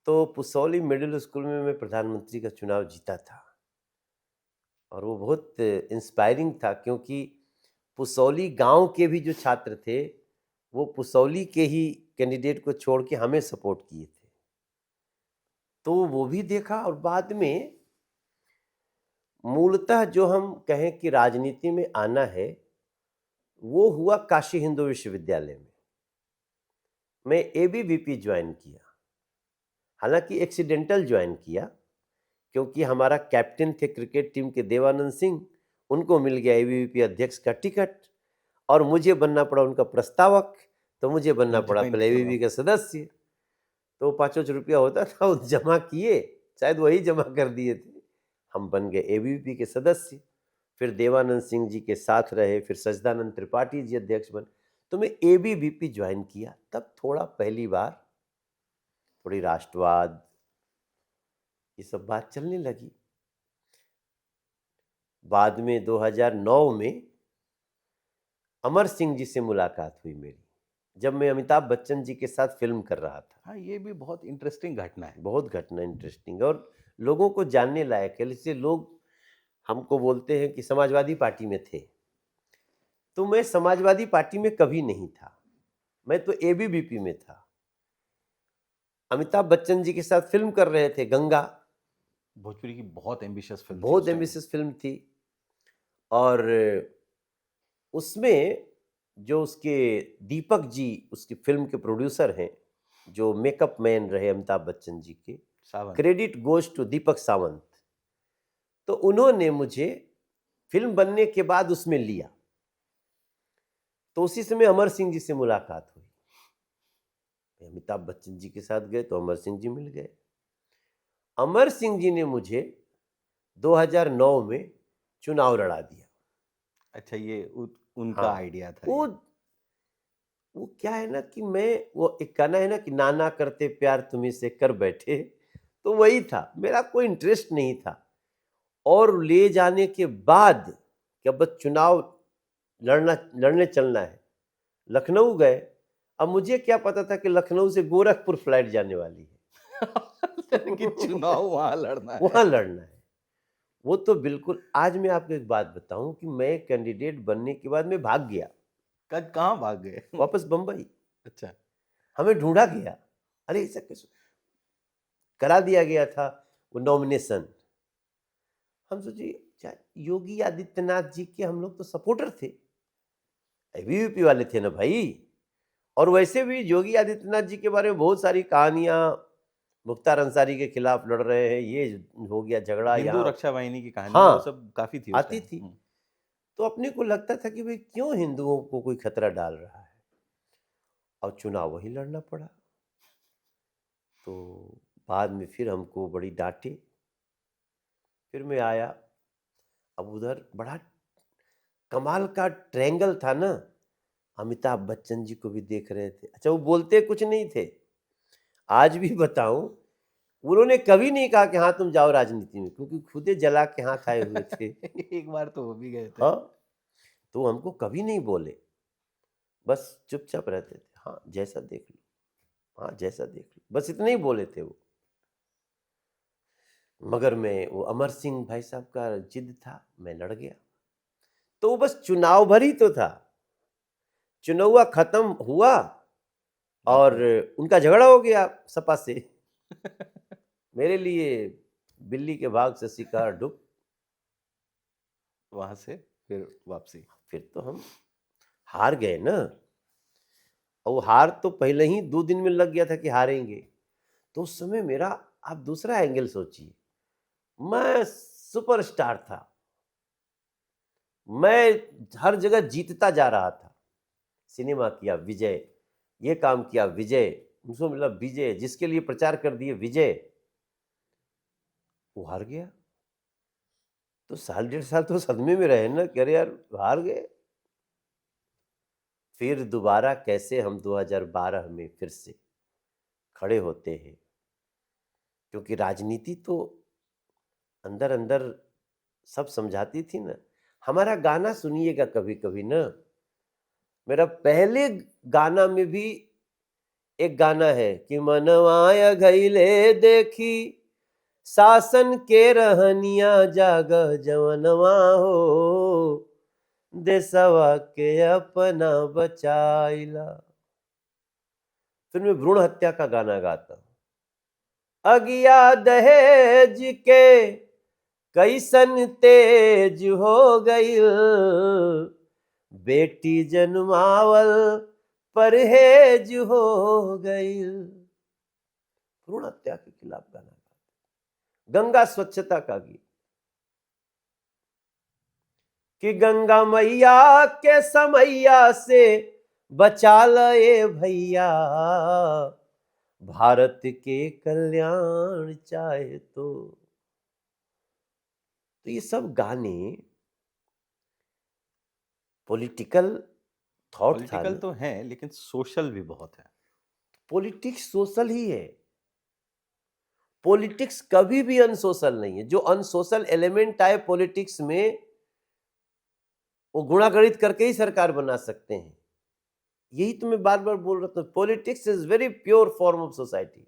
तो पुसौली मिडिल स्कूल में मैं प्रधानमंत्री का चुनाव जीता था और वो बहुत इंस्पायरिंग था, क्योंकि पुसौली गांव के भी जो छात्र थे वो पुसौली के ही कैंडिडेट को छोड़ के हमें सपोर्ट किए थे। तो वो भी देखा। और बाद में मूलतः जो हम कहें कि राजनीति में आना है, वो हुआ काशी हिंदू विश्वविद्यालय में। मैं एबीवीपी ज्वाइन किया, हालांकि एक्सीडेंटल ज्वाइन किया, क्योंकि हमारा कैप्टन थे क्रिकेट टीम के देवानंद सिंह, उनको मिल गया एबीवीपी अध्यक्ष का टिकट और मुझे बनना पड़ा उनका प्रस्तावक। तो मुझे बनना पड़ा पहले एबीवीपी का सदस्य। तो 5 रुपया होता था, वो जमा किए, शायद वही जमा कर दिए थे। हम बन गए एबीवीपी के सदस्य। फिर देवानंद सिंह जी के साथ रहे, फिर सजदानंद त्रिपाठी जी अध्यक्ष बने। तो मैं एबीवीपी ज्वाइन किया। तब थोड़ा पहली बार थोड़ी राष्ट्रवाद, ये सब बात चलने लगी। बाद में 2009 में अमर सिंह जी से मुलाकात हुई मेरी, जब मैं अमिताभ बच्चन जी के साथ फिल्म कर रहा था। हाँ, ये भी बहुत इंटरेस्टिंग घटना है। बहुत घटना इंटरेस्टिंग और लोगों को जानने लायक है। इसलिए लोग हमको बोलते हैं कि समाजवादी पार्टी में थे। तो मैं समाजवादी पार्टी में कभी नहीं था, मैं तो एबीवीपी में था। अमिताभ बच्चन जी के साथ फिल्म कर रहे थे, गंगा। भोजपुरी की बहुत एम्बिशियस फिल्म थी बहुत उस टाइम। एम्बिशियस फिल्म थी। और उसमें जो उसके दीपक जी, उसकी फिल्म के प्रोड्यूसर हैं, जो मेकअप मैन रहे अमिताभ बच्चन जी के, सावन। Credit goes to Deepak Sawant. तो उन्होंने मुझे फिल्म बनने के बाद उसमें लिया। तो उसी समय अमर सिंह जी से मुलाकात हुई। अमिताभ बच्चन जी के साथ गए तो अमर सिंह जी मिल गए। अमर सिंह जी ने मुझे 2009 में चुनाव लड़ा दिया। अच्छा, ये उनका हाँ, आइडिया था वो ये। वो क्या है ना कि मैं, वो एक गाना है ना कि नाना करते प्यार तुम्ही से कर बैठे, तो वही था। मेरा कोई इंटरेस्ट नहीं था। और ले जाने के बाद कि अब बस चुनाव लड़ने चलना है, लखनऊ गए। अब मुझे क्या पता था कि लखनऊ से गोरखपुर फ्लाइट जाने वाली है। कि चुनाव वहां लड़ना है। वहां लड़ना है। वो तो बिल्कुल। आज मैं आपको एक बात बताऊं कि मैं कैंडिडेट बनने के बाद मैं भाग गया, कहाँ भाग गए? वापस बंबई। अच्छा। हमें ढूंढा गया। अरे ऐसा कैसे, करा दिया गया था वो नॉमिनेशन। हम सोचे योगी आदित्यनाथ जी के हम लोग तो सपोर्टर थे, एबीवीपी वाले थे ना भाई। और वैसे भी योगी आदित्यनाथ जी के बारे में बहुत सारी कहानियां मुख्तार अंसारी के खिलाफ लड़ रहे हैं, ये हो गया झगड़ा हिंदू यहाँ। रक्षा वाहिनी की कहानी हाँ, वो सब काफी थी उस आती टाइम। थी। तो अपने को लगता था कि भाई क्यों हिंदुओं को कोई खतरा डाल रहा है, और चुनाव वही लड़ना पड़ा। तो बाद में फिर हमको बड़ी डांटे, फिर मैं आया। अब उधर बड़ा कमाल का ट्रायंगल था ना, अमिताभ बच्चन जी को भी देख रहे थे। अच्छा, वो बोलते कुछ नहीं थे, आज भी बताऊं, उन्होंने कभी नहीं कहा कि हाँ तुम जाओ राजनीति में, क्योंकि खुदे जला के हाथ आए हुए थे। एक बार तो वो भी गए थे। हाँ, तो हमको कभी नहीं बोले, बस चुपचाप रहते थे। हाँ जैसा देख लो, हाँ जैसा देख लो, बस इतना ही बोले थे वो। मगर मैं, वो अमर सिंह भाई साहब का जिद था, मैं लड़ गया। तो वो बस चुनाव भर ही तो था, चुनाव खत्म हुआ और उनका झगड़ा हो गया सपा से। मेरे लिए बिल्ली के भाग से शिकार डूब। वहां से फिर वापसी। फिर तो हम हार गए ना, और वो हार तो पहले ही 2 दिन में लग गया था कि हारेंगे। तो उस समय मेरा, आप दूसरा एंगल सोचिए, मैं सुपरस्टार था, मैं हर जगह जीतता जा रहा था। सिनेमा किया विजय, ये काम किया विजय, मुझको मिला विजय, जिसके लिए प्रचार कर दिए विजय, वो हार गया। तो साल 1.5 साल तो सदमे में रहे ना, कि अरे यार हार गए। फिर दोबारा कैसे हम 2012 में फिर से खड़े होते हैं, क्योंकि राजनीति तो अंदर अंदर सब समझाती थी ना। हमारा गाना सुनिएगा कभी कभी ना, मेरा पहले गाना में भी एक गाना है कि मनवाय घइले देखी शासन के रहनिया जाग जवनवा हो, देशवा के अपना बचाइला। फिर मैं भ्रूण हत्या का गाना गाता हूं, अगिया दहेज के कैसन तेज हो गई, बेटी जन्मावल परहेज हो गई। भ्रूण हत्या के खिलाफ गाना गाता। गंगा स्वच्छता का गीत कि गंगा मैया के समैया से बचा ले भैया, भारत के कल्याण चाहे तो ये सब गाने पॉलिटिकल थॉट था पॉलिटिकल ना। तो है लेकिन सोशल भी बहुत है। पॉलिटिक्स सोशल ही है, पॉलिटिक्स कभी भी अनसोशल नहीं है। जो अनसोशल एलिमेंट आए पॉलिटिक्स में, वो गुणागणित करके ही सरकार बना सकते हैं। यही तो मैं बार बार बोल रहा था, politics is very pure form of society.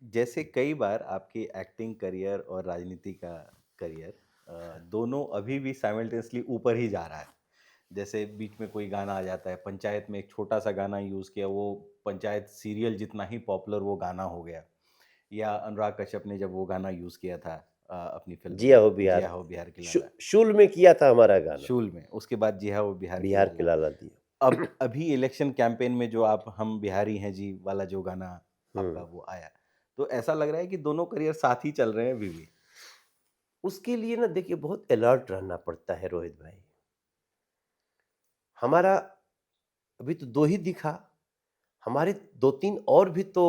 जैसे कई बार आपकी एक्टिंग करियर और राजनीति का करियर दोनों अभी भी साइमल्टेनियसली ऊपर ही जा रहा है। जैसे बीच में कोई गाना आ जाता है, पंचायत में एक छोटा सा गाना यूज़ किया, वो पंचायत सीरियल जितना ही पॉपुलर वो गाना हो गया। या अनुराग कश्यप ने जब वो गाना यूज़ किया था अपनी फिल्म जिया हो में, बिहार, जिया हो बिहार की लाला, शूल में किया था हमारा गाना, शूल में, उसके बाद जिया हो बिहार की बिहार के लाला। लाला दिया। अब अभी इलेक्शन कैंपेन में जो आप हम बिहारी हैं जी वाला जो गाना आपका वो आया, तो ऐसा लग रहा है कि दोनों करियर साथ ही चल रहे हैं अभी भी। उसके लिए ना देखिए, बहुत अलर्ट रहना पड़ता है रोहित भाई। हमारा अभी तो 2 ही दिखा, हमारे 2-3 और भी तो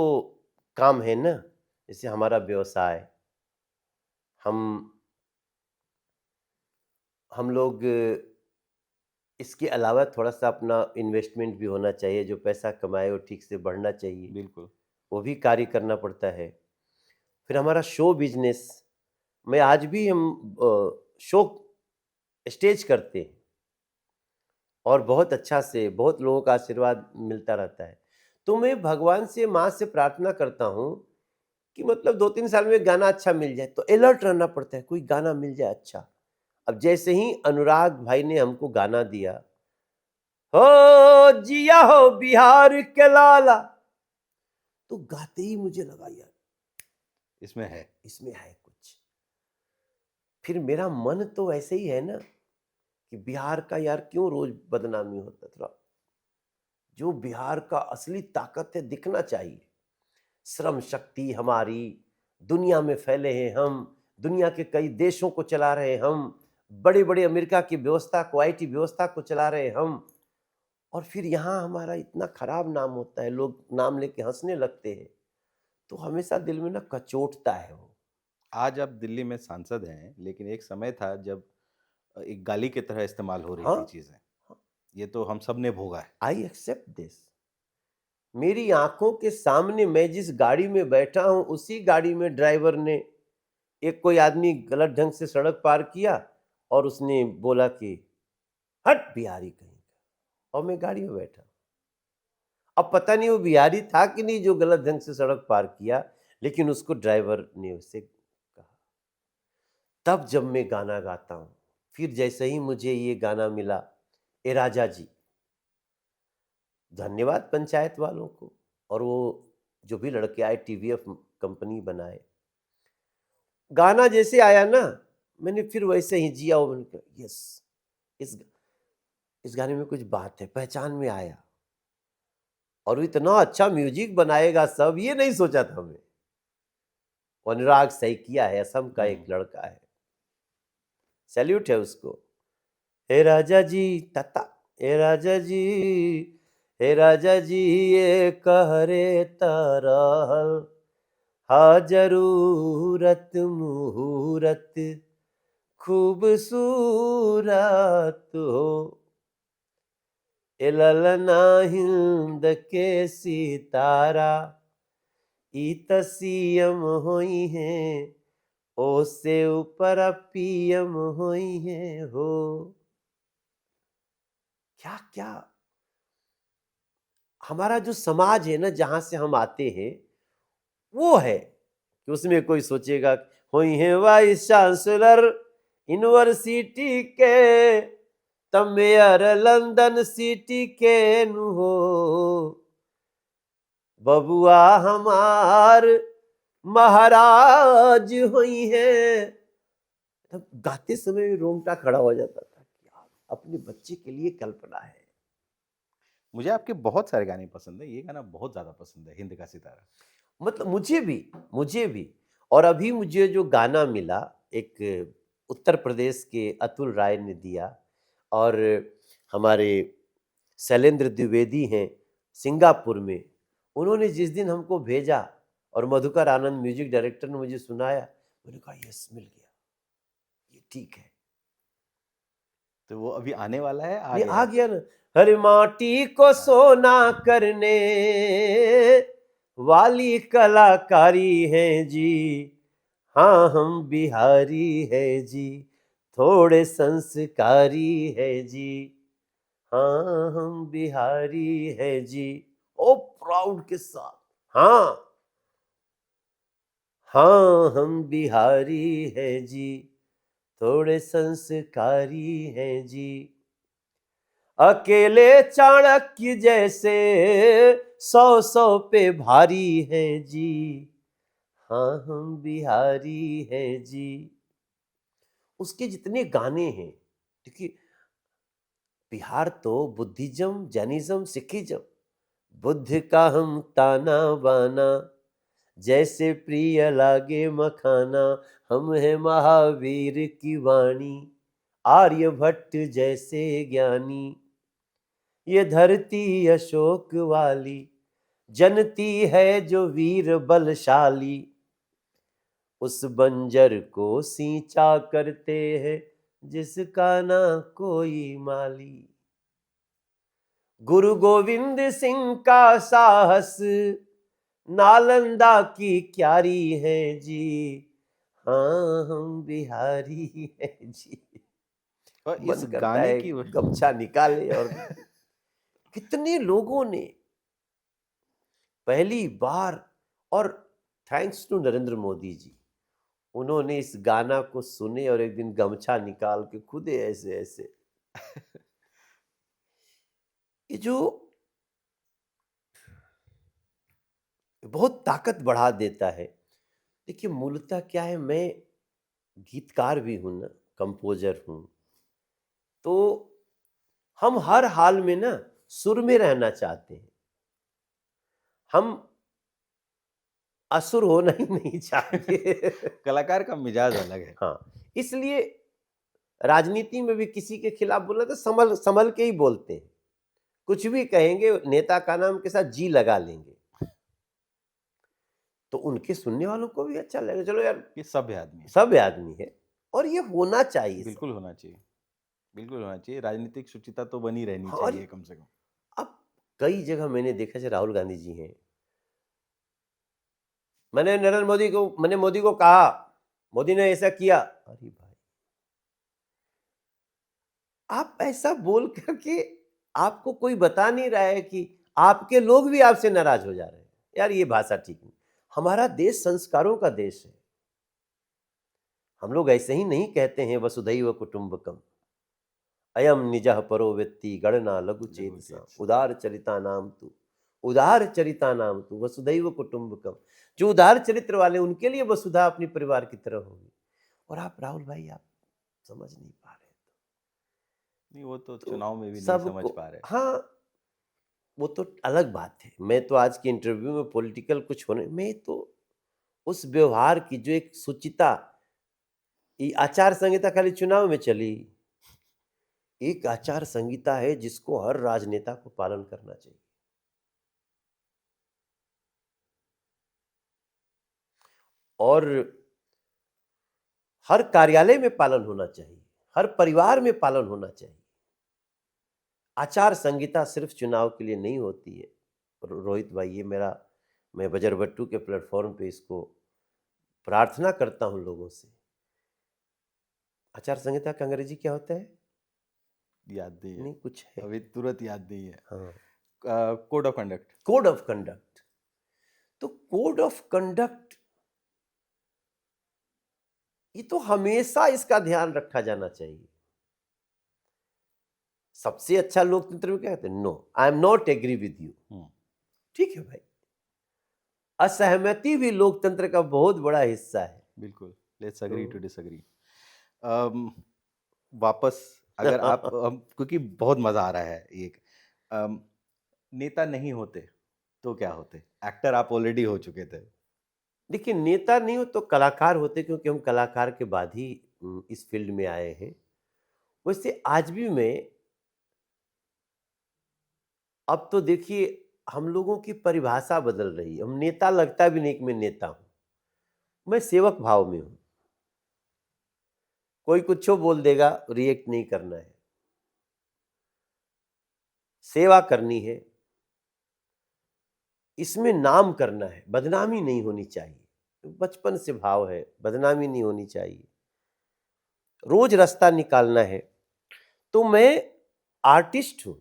काम है ना। जैसे हमारा व्यवसाय, हम लोग, इसके अलावा थोड़ा सा अपना इन्वेस्टमेंट भी होना चाहिए, जो पैसा कमाए वो ठीक से बढ़ना चाहिए, बिल्कुल। वो भी कार्य करना पड़ता है। फिर हमारा शो बिजनेस में आज भी हम शो स्टेज करते हैं, और बहुत अच्छा से बहुत लोगों का आशीर्वाद मिलता रहता है। तो मैं भगवान से, माँ से प्रार्थना करता हूँ कि मतलब 2-3 साल में गाना अच्छा मिल जाए। तो अलर्ट रहना पड़ता है, कोई गाना मिल जाए अच्छा। अब जैसे ही अनुराग भाई ने हमको गाना दिया, हो जिया हो बिहार के लाला, तो गाते ही मुझे लगा यार इसमें है कुछ। फिर मेरा मन तो ऐसे ही है ना कि बिहार का यार क्यों रोज बदनामी होता था। जो बिहार का असली ताकत है दिखना चाहिए। श्रम शक्ति हमारी, दुनिया में फैले हैं हम, दुनिया के कई देशों को चला रहे हैं हम, बड़े बड़े अमेरिका की व्यवस्था को, आईटी व्यवस्था को चला रहे हैं हम, और फिर यहाँ हमारा इतना खराब नाम होता है, लोग नाम लेके हंसने लगते हैं, तो हमेशा दिल में ना कचोटता है वो। आज आप दिल्ली में सांसद हैं, लेकिन एक समय था जब एक गाली की तरह इस्तेमाल हो रही थी हाँ, चीजें। ये तो हम सब ने भोगा है। I accept this. मेरी आंखों के सामने मैं जिस गाड़ी में बैठा हूं, उसी गाड़ी में ड्राइवर ने, एक कोई आदमी गलत ढंग से सड़क पार किया और उसने बोला कि हट बिहारी कहीं का, और मैं गाड़ी में बैठा। अब पता नहीं वो बिहारी था कि नहीं जो गलत ढंग से सड़क पार किया, लेकिन उसको ड्राइवर ने उससे कहा। तब जब मैं गाना गाता हूं, फिर जैसे ही मुझे ये गाना मिला, ए राजा जी, धन्यवाद पंचायत वालों को, और वो जो भी लड़के आए टीवीएफ कंपनी बनाए, गाना जैसे आया ना, मैंने फिर वैसे ही जिया। वो मैंने कहा यस, इस गाने में कुछ बात है, पहचान में आया, और वो इतना अच्छा म्यूजिक बनाएगा सब, ये नहीं सोचा था मैं। अनुराग सैकिया है, असम का एक लड़का है, सैल्यूट है उसको। हे राजा जी तता, हे राजा जी, हे राजा जी, ये कहरे तरहल हा जरूरत मुहूरत खूबसूरत हो, ए ललना हिंद के सितारा ई तसीयम होई है, ओ से ऊपर पीएम होई है हो। क्या क्या हमारा जो समाज है ना, जहां से हम आते हैं, वो है कि उसमें कोई सोचेगा होई है वाइस चांसलर यूनिवर्सिटी के, तब मेयर लंदन सिटी के नु हो, बबुआ हमार महाराज हुई है। तब गाते समय रोंगटा खड़ा हो जाता था कि यार, अपने बच्चे के लिए कल्पना है। मुझे आपके बहुत सारे गाने पसंद है, ये गाना बहुत ज्यादा पसंद है, हिंद का सितारा। मतलब मुझे भी। और अभी मुझे जो गाना मिला, एक उत्तर प्रदेश के अतुल राय ने दिया, और हमारे शैलेंद्र द्विवेदी हैं सिंगापुर में, उन्होंने जिस दिन हमको भेजा और मधुकर आनंद म्यूजिक डायरेक्टर ने मुझे सुनाया, मैंने कहा यस, मिल गया, ये ठीक है। तो वो अभी आने वाला है, ये गया आ गया ना। हर माटी को सोना करने वाली कलाकारी है जी, हाँ हम बिहारी है जी, थोड़े संस्कारी है जी, हाँ हम बिहारी है जी, ओ प्राउड के साथ, हाँ हाँ हम बिहारी है जी, थोड़े संस्कारी है जी, अकेले चाणक्य जैसे 100 पे भारी है जी, हाँ हम बिहारी है जी। उसके जितने गाने हैं, देखिए, बिहार तो बुद्धिज्म, जैनिज्म, सिखिज्म, बुद्ध का हम ताना बाना, जैसे प्रिय लागे मखाना, हम है महावीर की वाणी, आर्यभट्ट जैसे ज्ञानी, ये धरती अशोक वाली, जनती है जो वीर बलशाली, उस बंजर को सींचा करते हैं जिसका ना कोई माली, गुरु गोविंद सिंह का साहस नालंदा की क्यारी है जी, हाँ हम बिहारी है जी। और इस मन करता गाने है की गमछा निकाले। और कितने लोगों ने पहली बार, और थैंक्स टू नरेंद्र मोदी जी, उन्होंने इस गाना को सुने और एक दिन गमछा निकाल के खुद ऐसे ऐसे, ये जो बहुत ताकत बढ़ा देता है। देखिए, मूलतः क्या है, मैं गीतकार भी हूं ना, कंपोजर हूं, तो हम हर हाल में ना सुर में रहना चाहते हैं। हम असुर होना ही नहीं चाहिए। कलाकार का मिजाज अलग है। हाँ, इसलिए राजनीति में भी किसी के खिलाफ बोलना तो संभल संभल के ही बोलते हैं। कुछ भी कहेंगे, नेता का नाम के साथ जी लगा लेंगे, तो उनके सुनने वालों को भी अच्छा लगेगा, चलो यार ये सभ्य आदमी है। सभ्य आदमी है, और ये होना चाहिए। बिल्कुल होना चाहिए, बिल्कुल होना चाहिए। राजनीतिक शुचिता तो बनी रहनी हाँ, और चाहिए कम से कम। अब कई जगह मैंने देखा, जैसे राहुल गांधी जी हैं, मैंने मोदी को कहा, मोदी ने ऐसा किया, अरे भाई आप ऐसा बोल करके आपको कोई बता नहीं रहा है कि आपके लोग भी आपसे नाराज हो जा रहे हैं। यार ये भाषा ठीक नहीं। हमारा देश संस्कारों का देश है। हम लोग ऐसे ही नहीं कहते हैं वसुधैव कुटुंबकम, अयम निजः परो व्यक्ति गणना लघु चेतसा उदार चरिता नाम तू, उदार चरिता नाम तू वसुधैव कुटुंबकम। जो उदार चरित्र वाले, उनके लिए वसुधा अपनी परिवार की तरह होगी। और आप राहुल भाई, आप समझ नहीं पा रहे। नहीं, वो तो चुनाव में भी नहीं सबको समझ पा रहे। हाँ, वो तो अलग बात है। मैं तो आज के इंटरव्यू में पॉलिटिकल कुछ होने, मैं तो उस व्यवहार की जो एक शुचिता, ये आचार संहिता खाली चुनाव में चली, एक आचार संहिता है जिसको हर राजनेता को पालन करना चाहिए। और हर कार्यालय में पालन होना चाहिए, हर परिवार में पालन होना चाहिए। आचार संहिता सिर्फ चुनाव के लिए नहीं होती है। रोहित भाई, ये मैं बजरबट्टू के प्लेटफॉर्म पे इसको प्रार्थना करता हूं लोगों से। आचार संहिता का अंग्रेजी क्या होता है? याद नहीं है, नहीं कुछ है, अभी तुरंत याद नहीं है। हाँ, code of conduct. Code of conduct. तो कोड ऑफ कंडक्ट, ये तो हमेशा इसका ध्यान रखा जाना चाहिए। सबसे अच्छा लोकतंत्र में क्या कहते हैं? No, I am not agree with you. ठीक है भाई, असहमति भी लोकतंत्र का बहुत बड़ा हिस्सा है। बिल्कुल, लेट्स एग्री टू डिसएग्री। वापस अगर आप क्योंकि बहुत मजा आ रहा है ये, नेता नहीं होते तो क्या होते? एक्टर आप ऑलरेडी हो चुके थे। देखिए, नेता नहीं हो तो कलाकार होते, क्योंकि हम कलाकार के बाद ही इस फील्ड में आए हैं। वैसे आज भी मैं, अब तो देखिए हम लोगों की परिभाषा बदल रही है। हम नेता लगता भी नहीं कि मैं नेता हूं, मैं सेवक भाव में हूं। कोई कुछ बोल देगा, रिएक्ट नहीं करना है, सेवा करनी है, इसमें नाम करना है, बदनामी नहीं होनी चाहिए। बचपन से भाव है, बदनामी नहीं होनी चाहिए, रोज रास्ता निकालना है। तो मैं आर्टिस्ट हूं।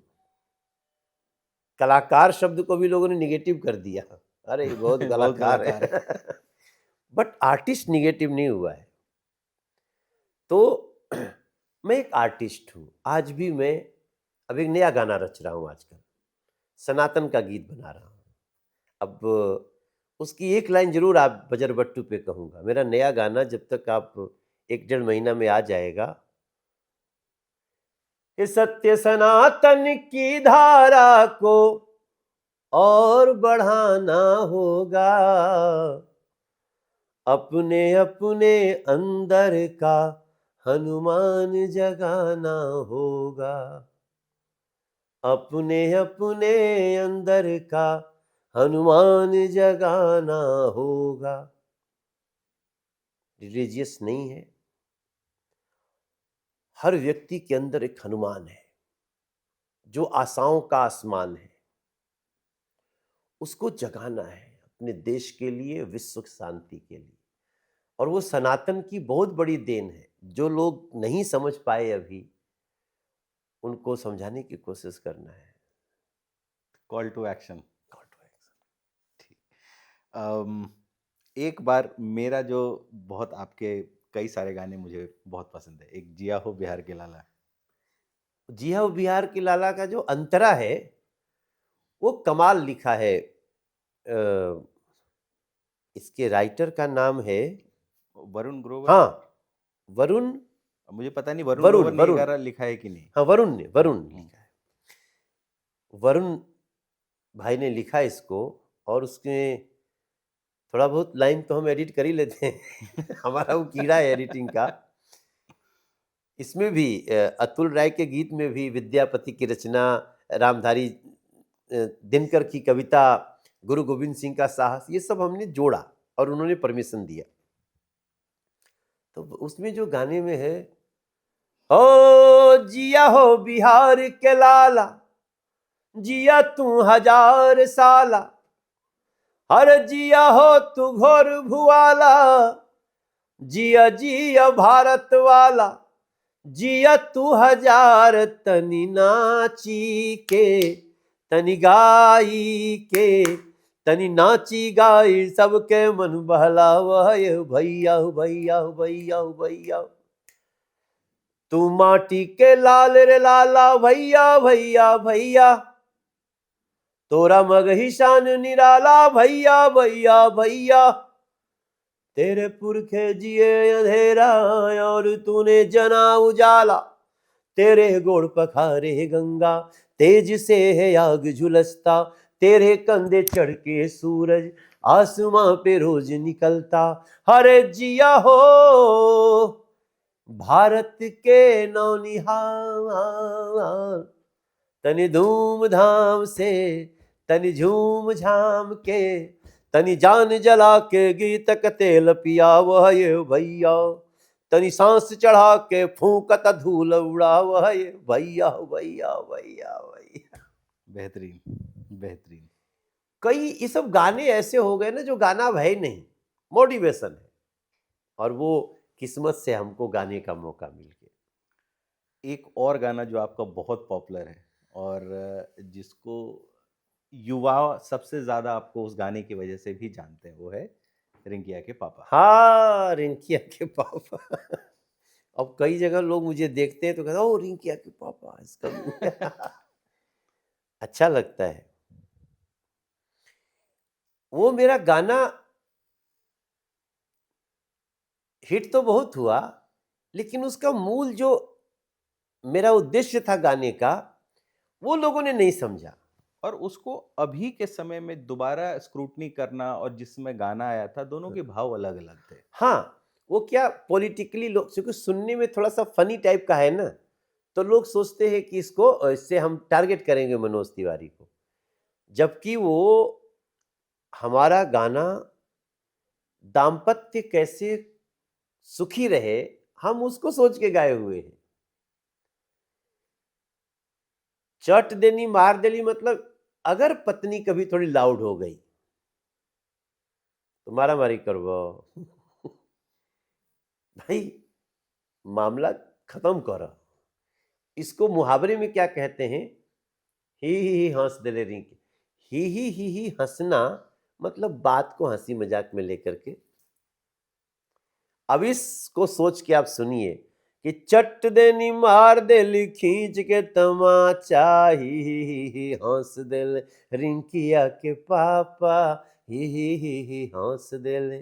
कलाकार शब्द को भी लोगों ने निगेटिव कर दिया, अरे बहुत बहुत कलाकार कलाकार है। बट आर्टिस्ट निगेटिव नहीं हुआ है। तो मैं एक आर्टिस्ट हूं। आज भी मैं अब एक नया गाना रच रहा हूं, आजकल सनातन का गीत बना रहा हूं। अब उसकी एक लाइन जरूर आप बजरबट्टू पे कहूंगा। मेरा नया गाना जब तक आप 1-1.5 महीना में आ जाएगा, कि सत्य सनातन की धारा को और बढ़ाना होगा, अपने अपने अंदर का हनुमान जगाना होगा, अपने अपने अंदर का हनुमान जगाना होगा। रिलीजियस नहीं है, हर व्यक्ति के अंदर एक हनुमान है जो आशाओं का आसमान है, उसको जगाना है अपने देश के लिए, विश्व शांति के लिए। और वो सनातन की बहुत बड़ी देन है। जो लोग नहीं समझ पाए अभी, उनको समझाने की कोशिश करना है। Call to action. Call to action. ठीक। एक बार मेरा जो बहुत, आपके कई सारे गाने मुझे बहुत पसंद है। एक जिया हो बिहार के लाला। जिया हो बिहार के लाला का जो अंतरा है, वो कमाल लिखा है। इसके राइटर का नाम है वरुण ग्रोवर। हाँ, वरुण, मुझे पता नहीं वरुण वरुण ग्रोवर ने वरुण गाना लिखा है कि नहीं। हाँ, वरुण ने लिखा है। वरुण भाई ने लिखा इसको, और उसके थोड़ा बहुत लाइन तो हम एडिट कर ही लेते हैं हमारा वो कीड़ा है एडिटिंग का। इसमें भी अतुल राय के गीत में भी विद्यापति की रचना, रामधारी दिनकर की कविता, गुरु गोविंद सिंह का साहस, ये सब हमने जोड़ा और उन्होंने परमिशन दिया। तो उसमें जो गाने में है, ओ जिया हो बिहार के लाला, जिया तू 1000 साला, हर जिया हो तू घोर भुआला, जिया जिया भारत वाला, जिया तू 1000, तनी नाची के तनी गाई के, तनी नाची गाई सबके मन बहलावा भैया भैया भैया भैया। तू माटी के लाल रे लाला भैया भैया भैया, तोरा मगही शान निराला भैया भैया भैया। तेरे पुरखे जिए अंधेरा और तूने जना उजाला, तेरे गोड़ पखारे गंगा तेज से है आग झुलसता, तेरे कंधे चढ़ के सूरज आसमां पे रोज निकलता। हरे जिया हो भारत के नौनिहाल, तनी धूमधाम से तनी झूम झाम के, तनी जान जला के गीत का तेल पिया वह ये भैया, तनी सांस चढ़ा के फूंकत धूल उड़ा वह ये भैया भैया भैया भैया। बेहतरीन बेहतरीन। कई ये सब गाने ऐसे हो गए ना जो गाना है नहीं, मोटिवेशन है, और वो किस्मत से हमको गाने का मौका मिल गया। एक और गाना जो आपका बहुत पॉपुलर है और जिसको युवा सबसे ज्यादा आपको उस गाने की वजह से भी जानते हैं, वो है रिंकिया के पापा। हाँ, रिंकिया के पापा अब कई जगह लोग मुझे देखते हैं तो कहते हैं ओ रिंकिया के पापा इसका अच्छा लगता है। वो मेरा गाना हिट तो बहुत हुआ, लेकिन उसका मूल जो मेरा उद्देश्य था गाने का, वो लोगों ने नहीं समझा। और उसको अभी के समय में दोबारा स्क्रूटनी करना और जिसमें गाना आया था, दोनों के भाव अलग अलग थे। हाँ, वो क्या पॉलिटिकली लोग, क्योंकि सुनने में थोड़ा सा फनी टाइप का है ना, तो लोग सोचते हैं कि इससे हम टारगेट करेंगे मनोज तिवारी को, जबकि वो हमारा गाना दाम्पत्य कैसे सुखी रहे, हम उसको सोच के गाए हुए हैं। चट देनी मार देनी मतलब अगर पत्नी कभी थोड़ी लाउड हो गई तो मारा मारी करवो भाई, मामला खत्म करो। इसको मुहावरे में क्या कहते हैं, ही हंस दे ले रिंकी। ही हंसना मतलब बात को हंसी मजाक में लेकर के। अब इसको सोच के आप सुनिए कि चट देनी मार देली खींच के तमाचा, ही हंस देले रिंकिया के पापा, ही हंस देले।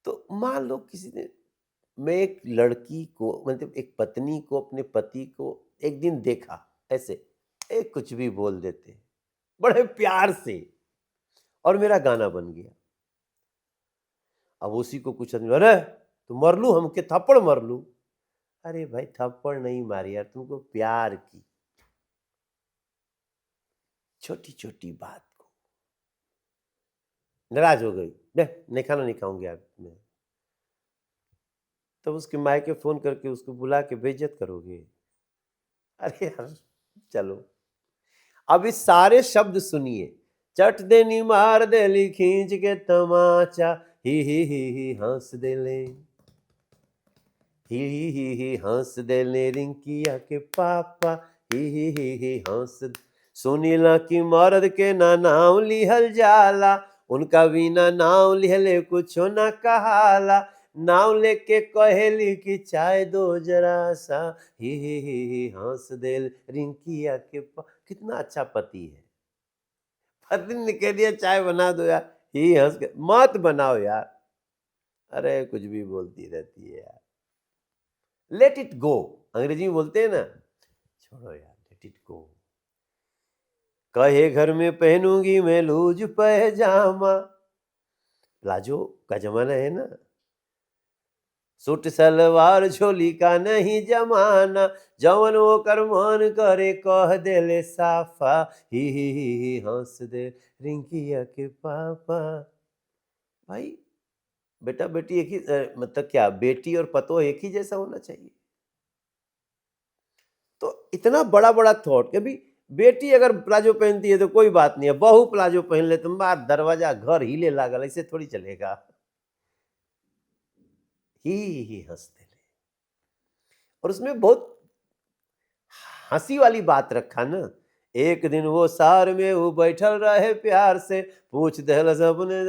तो मान लो किसी ने, मैं एक लड़की को, मतलब एक पत्नी को, अपने पति को एक दिन देखा ऐसे, एक कुछ भी बोल देते बड़े प्यार से, और मेरा गाना बन गया। अब उसी को कुछ आदमी, अरे तो मर लू, हमके थप्पड़ मर लू। अरे भाई थप्पड़ नहीं मारी यार, तुमको प्यार की, छोटी छोटी बात को नाराज हो गई, नहीं खाना नहीं खाऊंगी आप मैं। तब उसके माँ के फोन करके उसको बुला के बेइज्जत करोगे। अरे यार चलो, अब इस सारे शब्द सुनिए, चट देनी मार देली खींच के तमाचा, ही हंस देले, ही हंस देले रिंकिया के पापा, ही हंस। सुनीला की मर्द के ना नाम लिहल जाला, उनका बिना नाम लिहले कुछो ना कहाला, नाम लेके कहेली कि चाय दो जरा सा, ही हंस देल रिंकिया के कितना अच्छा पति है। पत्नी ने कह दिया चाय बना दो यार, ही हंस के, मत बनाओ यार, अरे कुछ भी बोलती रहती है यार। लेट इट गो, अंग्रेजी में बोलते हैं ना, छोड़ो यार, लेट इट गो। कहे घर में पहनूंगी मैं लूज पैजामा। प्लाजो का जमाना है ना, सूट सलवार झोली का नहीं जमाना, जवन वो कर मन करे कह देले साफा, ही हंस दे रिंकिया के पापा। भाई बेटा बेटी एक ही मतलब क्या बेटी और पतो एक ही जैसा होना चाहिए? तो इतना बड़ा बड़ा थॉट कि भी बेटी अगर प्लाजो पहनती है तो कोई बात नहीं है, बहू प्लाजो पहन ले तो मार दरवाजा घर हिले लागल, ऐसे थोड़ी चलेगा। ही हंसते ले, और उसमें बहुत हंसी वाली बात रखा ना। एक दिन वो सार में वो बैठल रहे प्यार से, पूछ दहलस अपने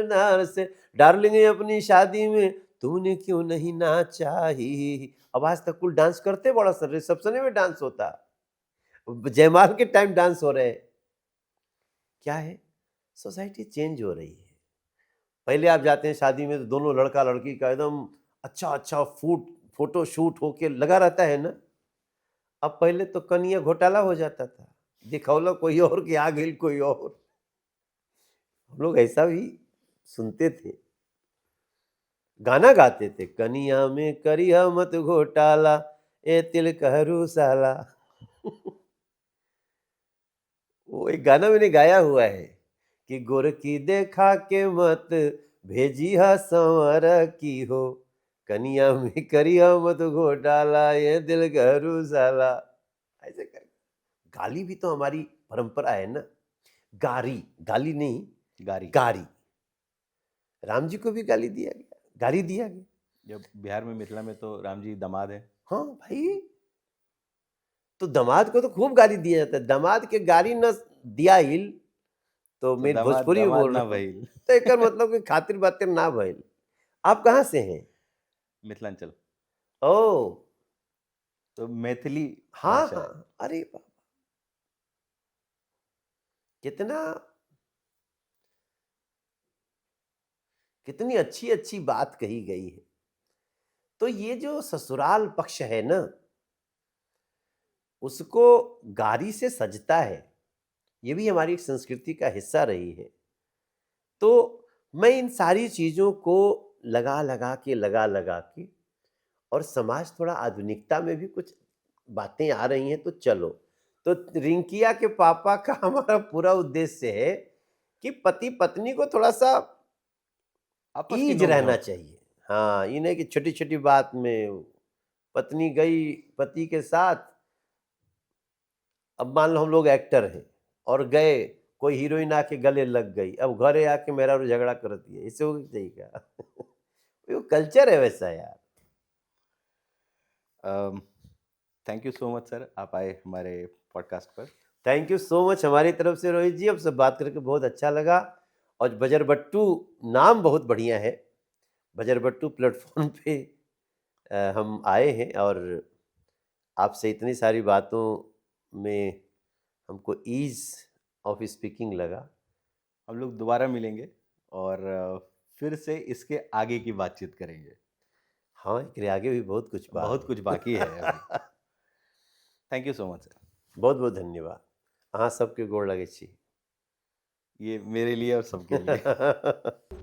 नार से, डार्लिंग अपनी शादी में तूने क्यों नहीं नाचा ही। अब आज तक कुल डांस करते बड़ा सर, रिसेप्शन में डांस होता, जयमाल के टाइम डांस हो रहे हैं। क्या है, सोसाइटी चेंज हो रही है। पहले आप जाते हैं शादी में तो दोनों लड़का लड़की का एकदम अच्छा अच्छा फोटो शूट होके लगा रहता है ना। अब पहले तो कनिया घोटाला हो जाता था, दिखौला कोई और कि आ गई कोई और। हम लोग ऐसा भी सुनते थे, गाना गाते थे, कनिया में करिया मत घोटाला ए तिल कहरू साला। वो एक गाना मैंने गाया हुआ है कि गोरकी देखा के मत भेजी हा संवर की हो, कनिया में करिया मत घोटाला ये दिल कहरू साला। ऐसे कर, गाली भी तो हमारी परंपरा है ना। गारी, गाली नहीं, गारी। गारी। राम जी को भी गाली दिया गया, गाली दिया गया। जब बिहार में मिथिला में तो राम जी दामाद है। हाँ भाई, तो दामाद को तो खूब गाली दिया जाता है, दामाद के गाली न दिया हिल तो मेरी भोजपुरी में बोल रहा हूँ, तो एक मतलब कि खातिर बातिर ना भइल। आप कहाँ से हैं? मिथिलांचल। ओ, तो मैथिली हाँ भाषा है। हाँ, अरे बाबा, कितना कितनी अच्छी अच्छी बात कही गई है। तो ये जो ससुराल पक्ष है ना, उसको गारी से सजता है, ये भी हमारी संस्कृति का हिस्सा रही है। तो मैं इन सारी चीज़ों को लगा लगा के, और समाज थोड़ा आधुनिकता में भी कुछ बातें आ रही हैं, तो चलो, तो रिंकिया के पापा का हमारा पूरा उद्देश्य है कि पति पत्नी को थोड़ा सा आपस की ईज नोक रहना झोंक। चाहिए। हाँ, ये नहीं कि छोटी छोटी बात में पत्नी गई पति के साथ, अब मान लो हम लोग एक्टर हैं और गए, कोई हीरोइन आके गले लग गई, अब घरे आके मेरा झगड़ा करती है, इससे हो जाएगी क्या? वो कल्चर है वैसा यार। Thank you so much sir, आप आए हमारे पॉडकास्ट पर। थैंक यू सो मच हमारी तरफ से रोहित जी, आपसे बात करके बहुत अच्छा लगा। और बजरबट्टू नाम बहुत बढ़िया है, बजरबट्टू प्लेटफॉर्म पे हम आए हैं, और आपसे इतनी सारी बातों में हमको ईज ऑफ स्पीकिंग लगा। हम लोग दोबारा मिलेंगे और फिर से इसके आगे की बातचीत करेंगे। हाँ, एकरे आगे भी बहुत कुछ बात बहुत कुछ बाकी है अभी। Thank you so much sir. बहुत बहुत धन्यवाद। अहाँ सबके गोड़ लगे छी। ये मेरे लिए और सबके लिए।